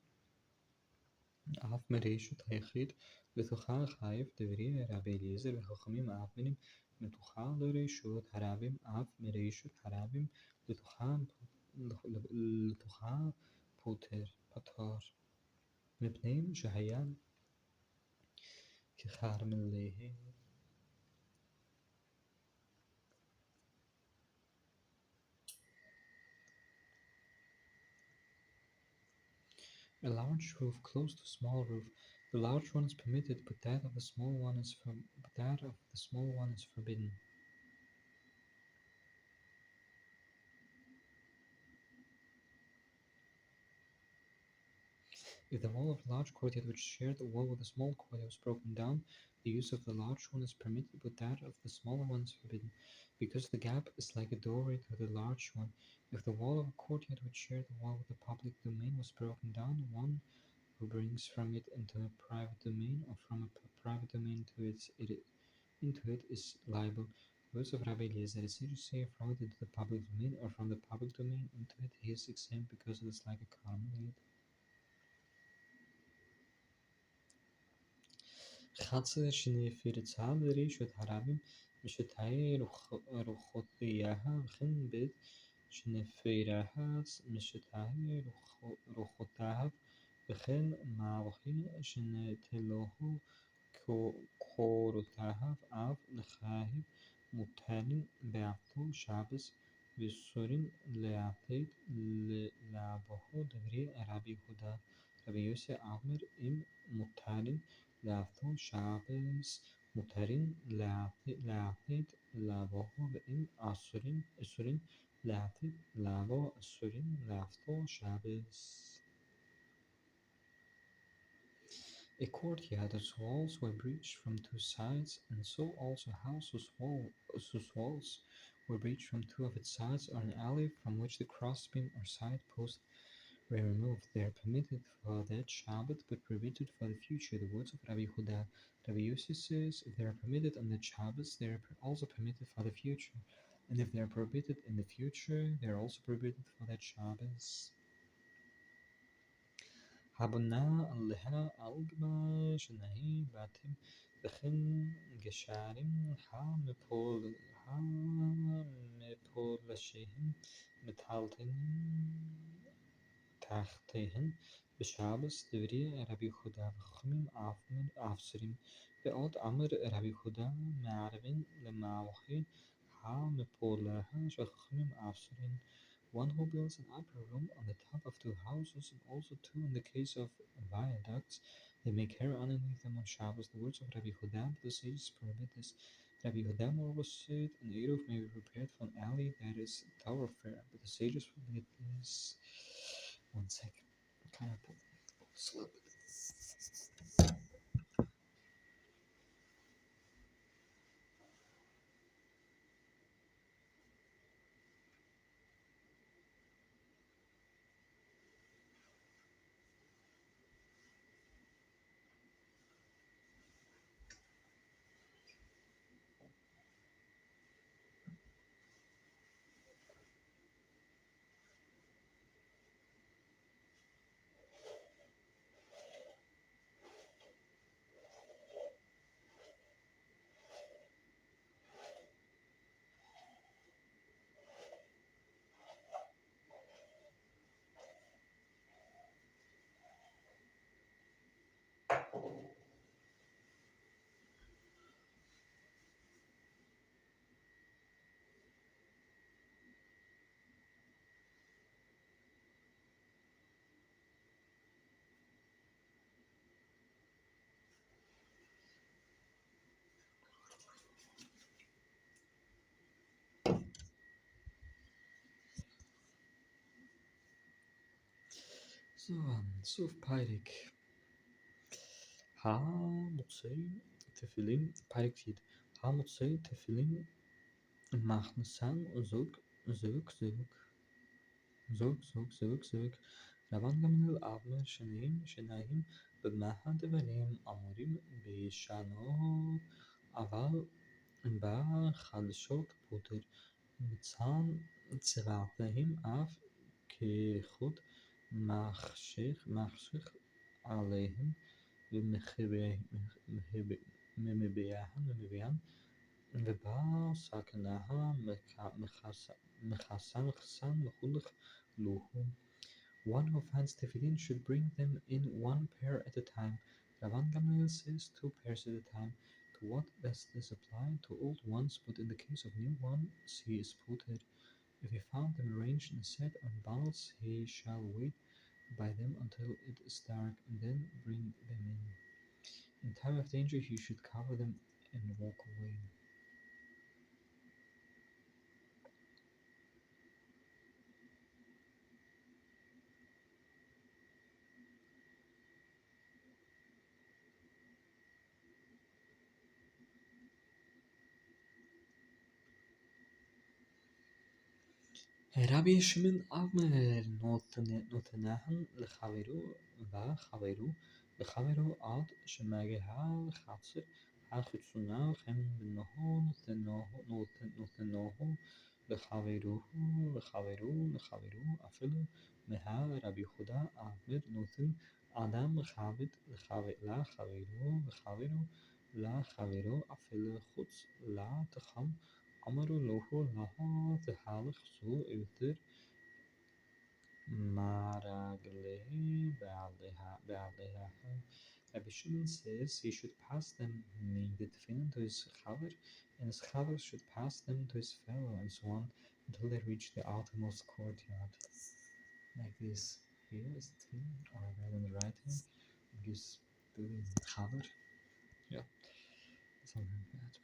אף מרשות היחיד בתוכה חייב דברי רבי אליעזר וחכמים מאמינים מתוכה לרשות הרבים אף מרשות הרבים לתוכה פוטר מפני שהיה כחרמליה. A large roof close to a small roof. The large one is permitted, but that of the small one is forbidden. If the wall of a large courtyard which shared the wall with a small courtyard was broken down, the use of the large one is permitted, but that of the smaller one is forbidden, because the gap is like a doorway to the large one. If the wall of a courtyard which shared the wall with the public domain was broken down, one who brings from it into a private domain or from a private domain into it is liable. Words of Rabbi Eliezer, the sages say from it into the public domain or from the public domain into it, he is exempt because it is like a carmelite. חצר שנפרצה לרשות הרבים משטחי רוחותיה וכן בית שנפרץ משטחי רוחותיו וכן מערכים שנטלוהו קורותיו אף לחייב מותרים בעתו שבס ואסורים לעתיד לעבוהו דברי רבי יהודה. Rabbi Yossi Amr im Mutarin Lafto Shabbos Mutarin Lafit Lavoho im Asurin Lafit Lavo Asurin Lafto Shabbos. A courtyard whose walls were breached from two sides, and so also a house whose walls were breached from two of its sides, or an alley from which the crossbeam or side post were removed. They are permitted for that Shabbat, but prohibited for the future. The words of Rabbi Huda. Rabbi Yossi says, if they are permitted on the Shabbos, they are also permitted for the future. And if they are prohibited in the future, they are also prohibited for that Shabbos. Habuna Alha Algma Shanahi Batim Bechin Gesharim Hamepol Lashihim Metaltin تحتهن بشعبس دوري ربي خدا خميم عفسرين بقعد عمر ربي خدا معربين لما وخي حام بولها شخميم عفسرين. One who builds an upper room on the top of two houses, and also two in the case of viaducts, they make hair underneath them on Shabbos. The words of Rabbi Hudam, the sages prohibit this. Rabbi Hudam always said an eruv may be prepared from an alley that is thoroughfare, but the sages forbid this. One second. Kind of slip. So Pyrik. Motzei Tefillin Pyrik 4. Motzei Tefillin Machnesan זוג רבן גמליאל אבנר שניים במאה דברים אמורים בשנו אבל בחדשות פוטר מצאן צבעתהם אף כחוט מחשך עליהם ומביאן ובא סכנה מחסן מחולך לוהו. One who finds tefillin should bring them in one pair at a time. Rabban Gamliel says 2 pairs at a time. To what does this apply? To old ones, but in the case of new ones, he is puter. If he found them arranged in a set on bundles, he shall wait by them until it is dark, and then bring them in. In time of danger, he should cover them and walk away. רבי שמעון אבנר נותנהן לחברו עד שמגיעה לחצר החיצונה וכן בנו נותנהו לחברו אפילו מהר. רבי יהודה אבנר נותן אדם לחברו וחברו לחברו אפילו חוץ לתחם. אמרו לו תהלך זו יותר מרגלי בעליה. Rabbi Shimon says he should pass them, meaning the tefillin, to his chaver, and his chaver should pass them to his fellow, and so on, until they reach the outermost courtyard. Like this. here is thin, or rather on the right hand, gives the cover. Yeah, something like that.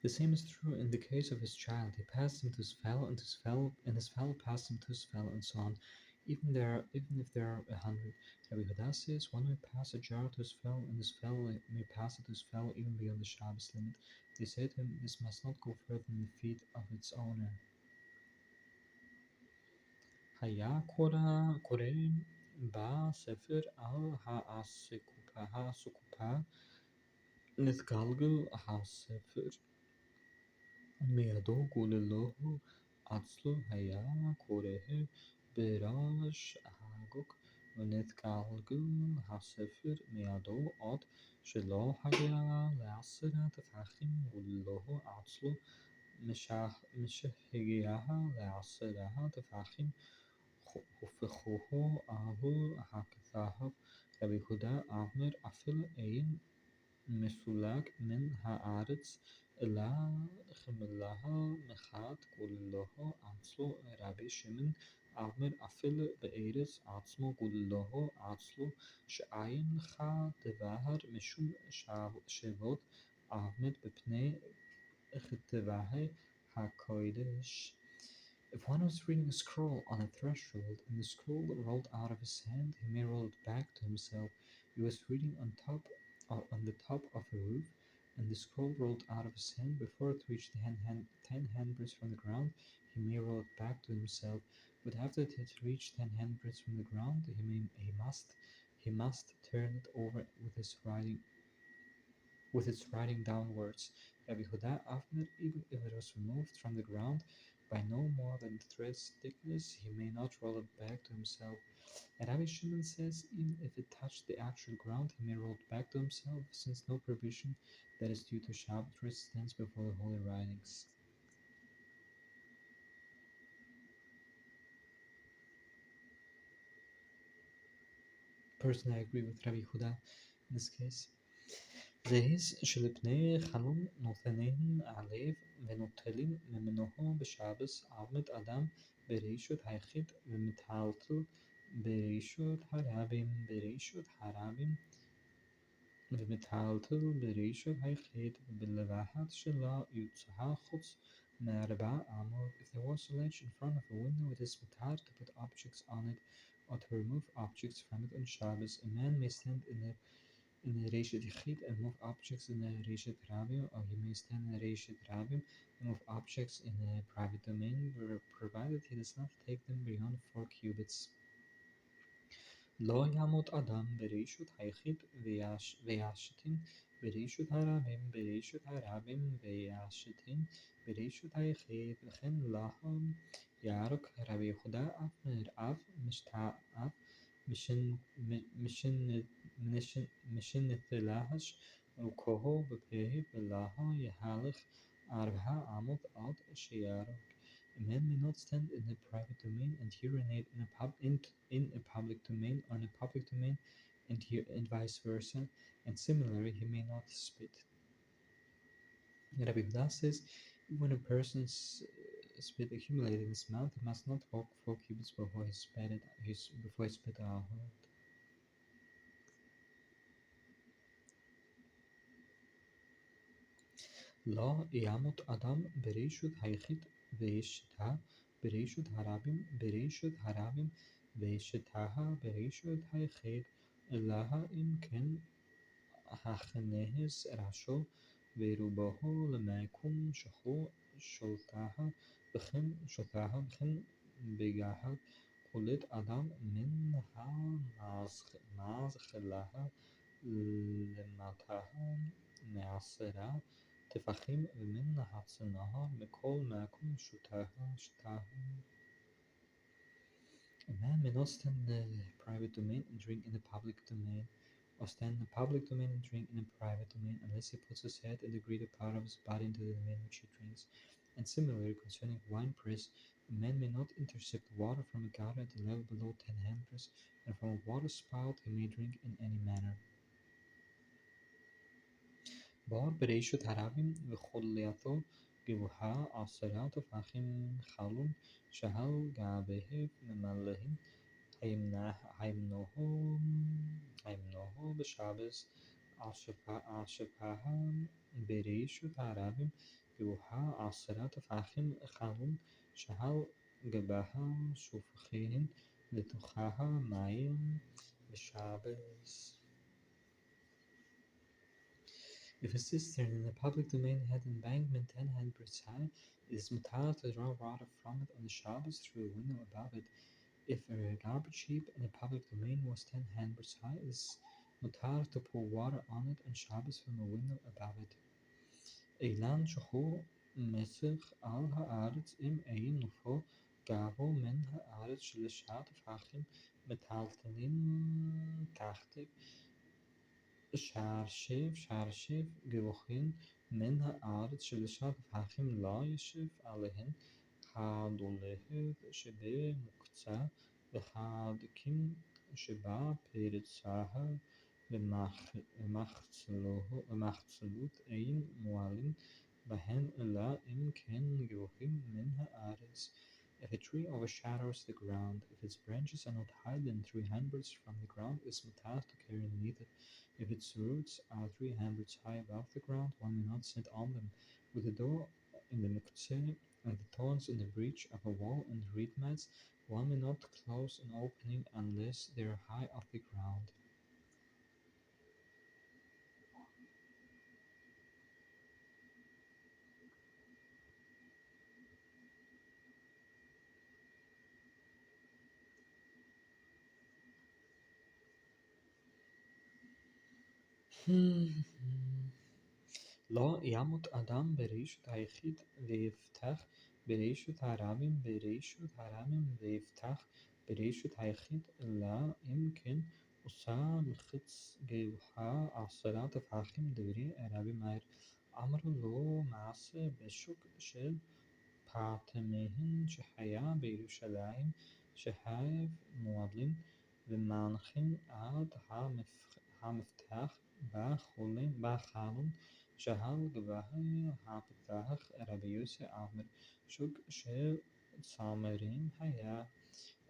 The same is true in the case of his child. He passed him to his fellow, and his fellow passed him to his fellow, and so on. Even if there are 100. Rabbi Huda says one may pass a jar to his fellow, and his fellow may pass it to his fellow even beyond the Shabbos limit. They say to him, this must not go further than the feet of its owner. היה קורא בספר על הסוכופה, נתגלגל הספר מידו גוללו עצלו היה קורא בראש הגוק, ונתגלגל הספר מידו עד שלא הגיע לעשרה טפחים גוללו עצלו, משהגיע לעשרה טפחים הופכוהו עבור הכתב. רבי יהודה אומר אפילו אין מסולק מן הארץ אלא חמלה מחד גוללו עצלו. רבי שמעון אומר אפילו בארץ עצמו גוללו עצלו, שאינך דבר משום שבות עומד בפני כתבי הקודש. If one was reading a scroll on a threshold, and the scroll rolled out of his hand, he may roll it back to himself. He was reading on the top of a roof, and the scroll rolled out of his hand before it reached 10 handbreadths from the ground. He may roll it back to himself, but after it had reached 10 handbreadths from the ground, he must turn it over with its writing downwards. Rabbi Huda Avner, even if it was removed from the ground by no more than thread's thickness, he may not roll it back to himself. And Rabbi Shimon says, even if it touched the actual ground, he may roll it back to himself, since no provision that is due to Shabbat rest stands before the holy writings. Personally, I agree with Rabbi Huda in this case. זהיס שלפני חלום נותנים עליו ונוטלים ממנו בשבס עמד אדם ברישות היחיד ומטלטל ברישות הרבים ומטלטל ברישות היחיד בלבחת שלא יוצא חוץ מארבע אמות. If there was a ledge in front of a window, it is mutar to put objects on it or to remove objects from it on Shabbos. A man may stand in a Reshet Yechid and move objects in a Reshet Rabim, or he may stand in a Reshet Rabim and move objects in a private domain, provided he does not take them beyond 4 cubits. לא יעמוד אדם ברשות היחיד וישתין ברשות הרבים, ברשות הרבים וישתין ברשות היחיד, וכן לחם יערוק. רבי יהודה אבנר אב משנתלהש וכוהו בפיהו ולהו יהלך 4 אמות עד שיערוק. A man may not stand in a private domain and urinate in a public domain, or in a public domain and vice versa, and similarly he may not spit. Rabbi Huda says, when a person's spit accumulated in his mouth, he must not walk 4 cubits before he spit out. לא יעמוד אדם ברשות היחיד וישתה ברשות הרבים, ברשות הרבים וישתה ברשות היחיד, אלא אם כן הכנס ראשו ורובו למקום שהוא שולטה, וכן בגהת קולט אדם מן המזחלה למטה מעשרה טפחים ומן הצנעה מכל מקום שותהה. A man may not stand in a private domain and drink in a public domain, or stand in a public domain and drink in a private domain, unless he puts his head and the greater part of his body into the domain which he drinks. And similarly, concerning wine press, a man may not intercept water from a gutter at a level below 10 handbreadths, and from a water spout he may drink in any manner. bar bereshut harabim v'choliato جوها عصرات فخم خلون شهل جابه مملهن هيمنوه بشابس عشفها بريش تعرابم جوها عصرات فخم خلون شهل جبها شوفخين لتخاها معين بشابس. If a cistern in a public domain had an embankment 10 handbreadths high, it is mutar to draw water from it on the Shabbos through a window above it. If a garbage heap in a public domain was 10 handbreadths high, it is mutar to pour water on it on Shabbos from a window above it. Eilan shuchu mesich al haaretz im ein nufo gavo men haaretz shlishat fachim metaltanin tachtiv شعرشيف جوخين منها أعرض شلشات فحكم لا يشف عليهن حادوله شبه مقطع بحادكم شبه بيرتساها بمخصلوت أين موالين بهن لا يمكن جوخين منها أعرض. If a tree overshadows the ground, if its branches are not higher than 300 from the ground, it is mutar to carry underneath it. If its roots are 300 high above the ground, one may not sit on them. With the door in the muktzeh and the thorns in the breach of a wall and reed mats, one may not close an opening unless they are high off the ground. לא ימות אדם ברשות היחיד ויפתח ברשות הרבים ברשות הרבים ויפתח ברשות היחיד אלא אם כן עושה מחץ גבוהה עשרה טפחים דברי הרבי מאיר אמרו לו מעשה בשוק של פאטמיהן שהיה בירושלים שהיו מועדלים ומנחים עד המפתח בחלון שהל גבוה הפתח רבי יוסי אמר שוק של צמרים היה.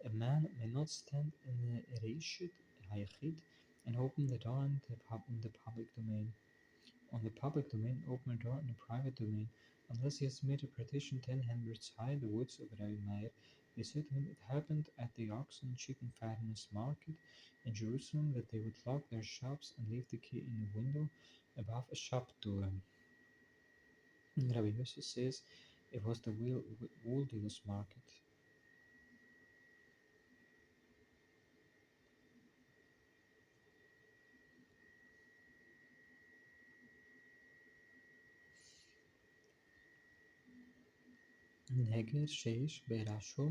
A man may not stand in the Reshut Hayachid and open the door in the public domain. On the public domain, open a door in the private domain, unless he has made a partition 10 handbreadths high, the woods of Rabbi Meir. They said to him, it happened at the ox and chicken fatness market in Jerusalem that they would lock their shops and leave the key in a window above a shop door. Rabbi Yosef says it was the wool dealers' market. נגר שיש בראשו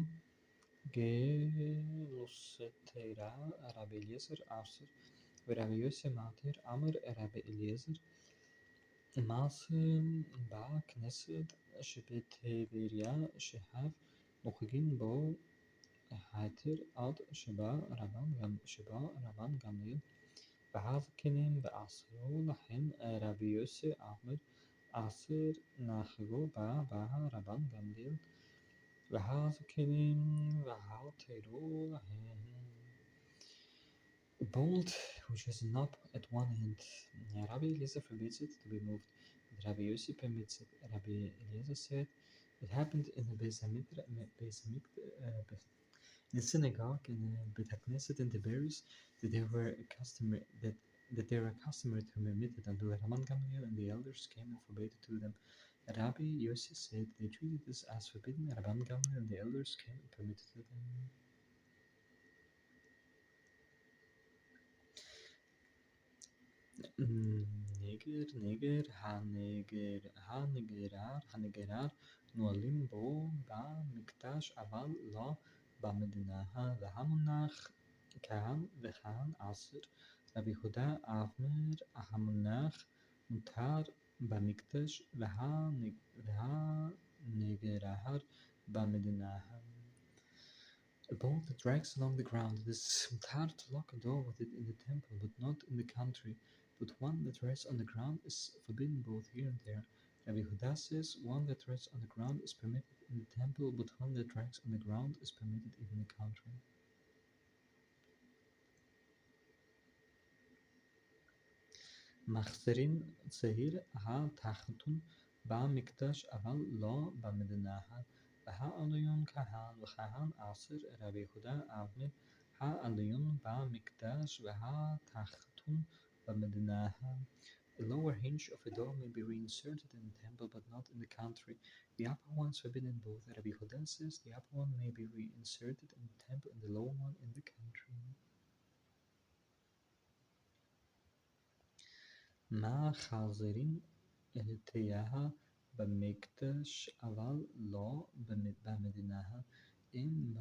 גלוסתרה רבי אליעזר ארסר ורבי יוסי מאטר אמר רבי אליעזר מעשה בכנסת שבטבריה שהב מוחגין בו היתר עד שבא רבן גמליאל והזקנים ועשו להם רבי יוסי אמר עשר נחגו בה רבן גמליאל והזקנים והתרו להם. A bolt which has a knob at one end. Rabbi Eliezer forbids it to be moved, but Rabbi Yossi permits it. Rabbi Eliezer said it happened in the in the synagogue in the Beit Knesset in Tiberias that they were accustomed to permit it until Rabban Gamliel and the elders came and forbade it to them. Rabbi Yossi said they treated this as forbidden. Rabban Gamliel and the elders came and permitted it to them. נגר הנגרר נועלים בו במקדש אבל לא במדינה והמונח כאן וכאן עשר. רבי יהודה אמר המונח מותר במקדש והנגרר במדינה. A bolt that drags along the ground, it is mutar to lock a door with it in the temple, but not in the country. But one that rests on the ground is forbidden both here and there. Rabbi Huda says one that rests on the ground is permitted in the temple, but one that rests on the ground is permitted in the country. מחזירין צעיר התחתון במקדש אבל לא במדינה והעליון כהן וכהן עשר רבי יהודה אמר העליון במקדש והתחתון במדינה. The lower hinge of a door may be reinserted in the temple but not in the country. The upper one is forbidden both. Rabbi Yehuda says the upper one may be reinserted in the temple and the lower one in the country. ما חוזרים תהיה במקדש אבל לא במדינה. אם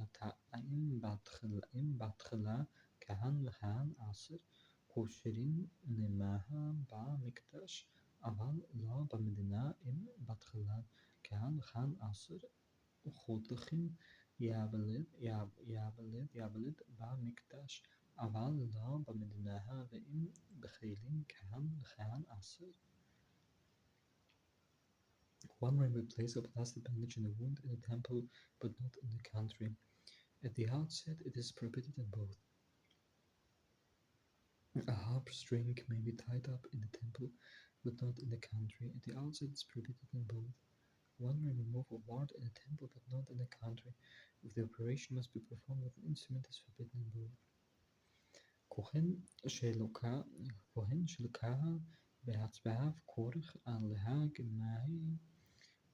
בתחילה כהן וכהן עשר קושרים נמהה במקדש אבל לא במדינה. אם בתחילה כהן וכהן עשר חותכים יבלד במקדש אבל לא במדינה. ואם בכלים כהן וכהן עשר. One may replace a plastic bandage in a wound in the temple but not in the country. At the outset it is prohibited in both. A harp string may be tied up in the temple but not in the country. At the outset it is prohibited in both. One may remove a wart in the temple but not in the country. If the operation must be performed with an instrument, it is forbidden in both. כהן שלקה בהצבעה כורך עליה גמהי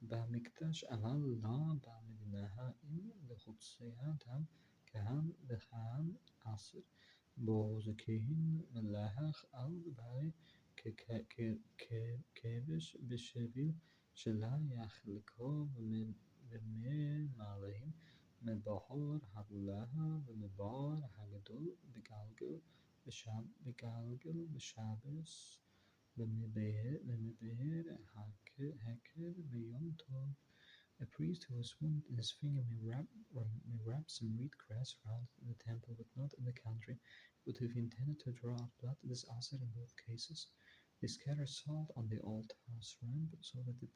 במקדש אבל לא במדינה. אם לחוציה דם כהן וכהן עשר בהוזקהן מלאך על גבי כבש בשביל שלה יחלקו וממלאים מבחור הגולה ומבחור הגדול בגלגל בשבס ומבאר הכר ביום טוב. A priest who was wounded in his finger may wrap some reed grass around it in the temple but not in the country. But if he intended to draw out blood, it is asr in both cases. They scatter salt on the altar surround so that the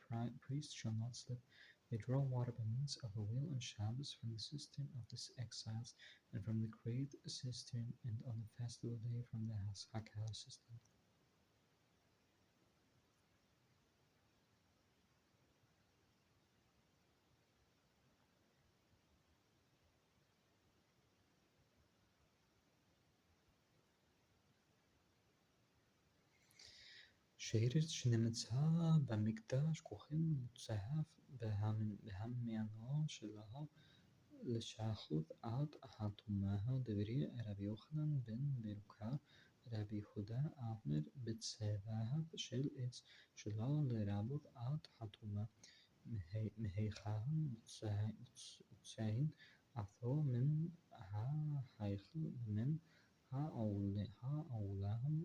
priest shall not slip. They draw water by means of a wheel on Shabbos from the cistern of the exiles and from the great cistern, and on the festival day from the Hakah cistern. שארית שנמצא במקדש כהן מוצהב בהמיינו שלו לשחוט עד הטומאה. דברי רבי יוחנן בן ברוקה רבי יהודה אמר בצבעיו של עץ שלא לרבות עד הטומאה. מהיכן מוצאין עפו מן ההיכל ומן העולם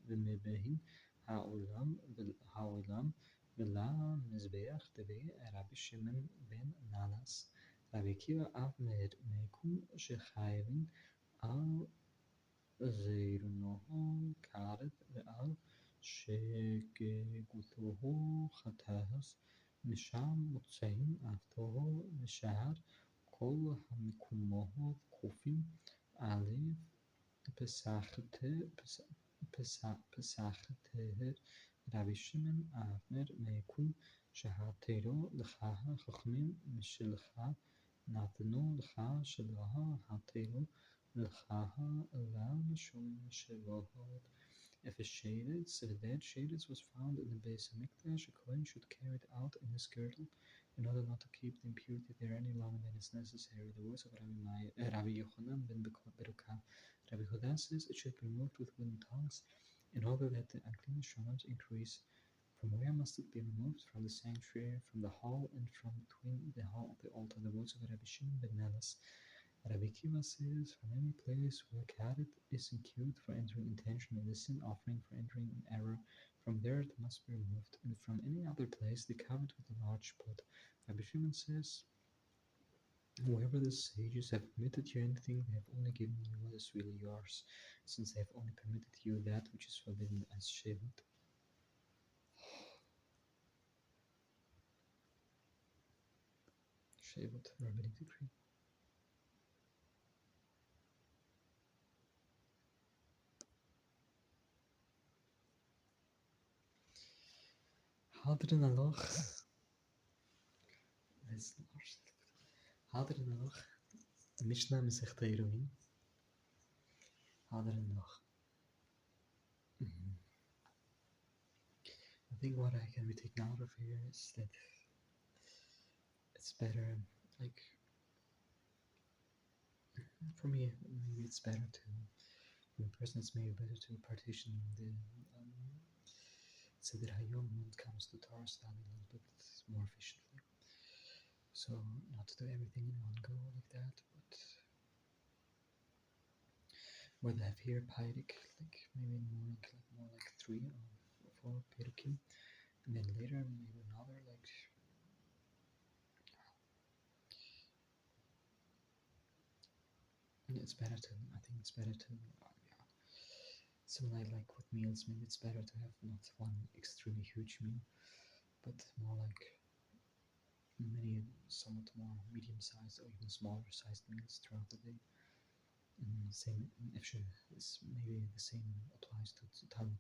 ומבהין העולם ולמזבח. דברי רבי שמעון בן ננס רבי עקיבא אב מקום שחייבים על זירונו כרת ועל שגגותו חטאת. משם מוצאין עפו משער כל המקומות כופים עליו פסחתר. רבי שמעון אמר מקום שהתירו לך חכמים משלך נתנו לך שלא התירו לך למה שום שבועות. If a dead sheretz was found in the base of Mikdash, a Kohen should carry it out in his girdle in order not to keep the impurity there any longer than is necessary. The words of Rabbi Yochanan ben Beruka. Rabbi Huda says it should be removed with wooden tongs in order that the uncleanness shall not increase. From where must it be removed? From the sanctuary, from the hall, and from between the hall of the altar. The words of Rabbi Shimon ben Nelas. Rabbi Kiva says, from any place where karet is incurred for entering intentionally, the sin offering for entering in error, from there it must be removed, and from any other place they covered with a large pot. Rabbi Shimon says, wherever the sages have permitted you anything, they have only given you what is really yours, since they have only permitted you that which is forbidden as shevut. شيء wat rabbinic decree. حاضر الله. حاضر الله. Mishnah Masechta eruvin. حاضر الله. I think what I can be taken out of here is that it's better, like, for me, maybe it's better to, in person, it's maybe better to partition the Seder Hayom when it comes to Torah study a little bit more efficiently. So, not to do everything in one go like that, but whether I have here Pairik, like maybe in the morning, like more like 3 or 4 Pirikim, and then later maybe another, like, it's better to, I think it's better to, similar like with meals, maybe it's better to have not one extremely huge meal, but more like many somewhat more medium-sized or even smaller-sized meals throughout the day. Same, actually, maybe the same applies to Talmud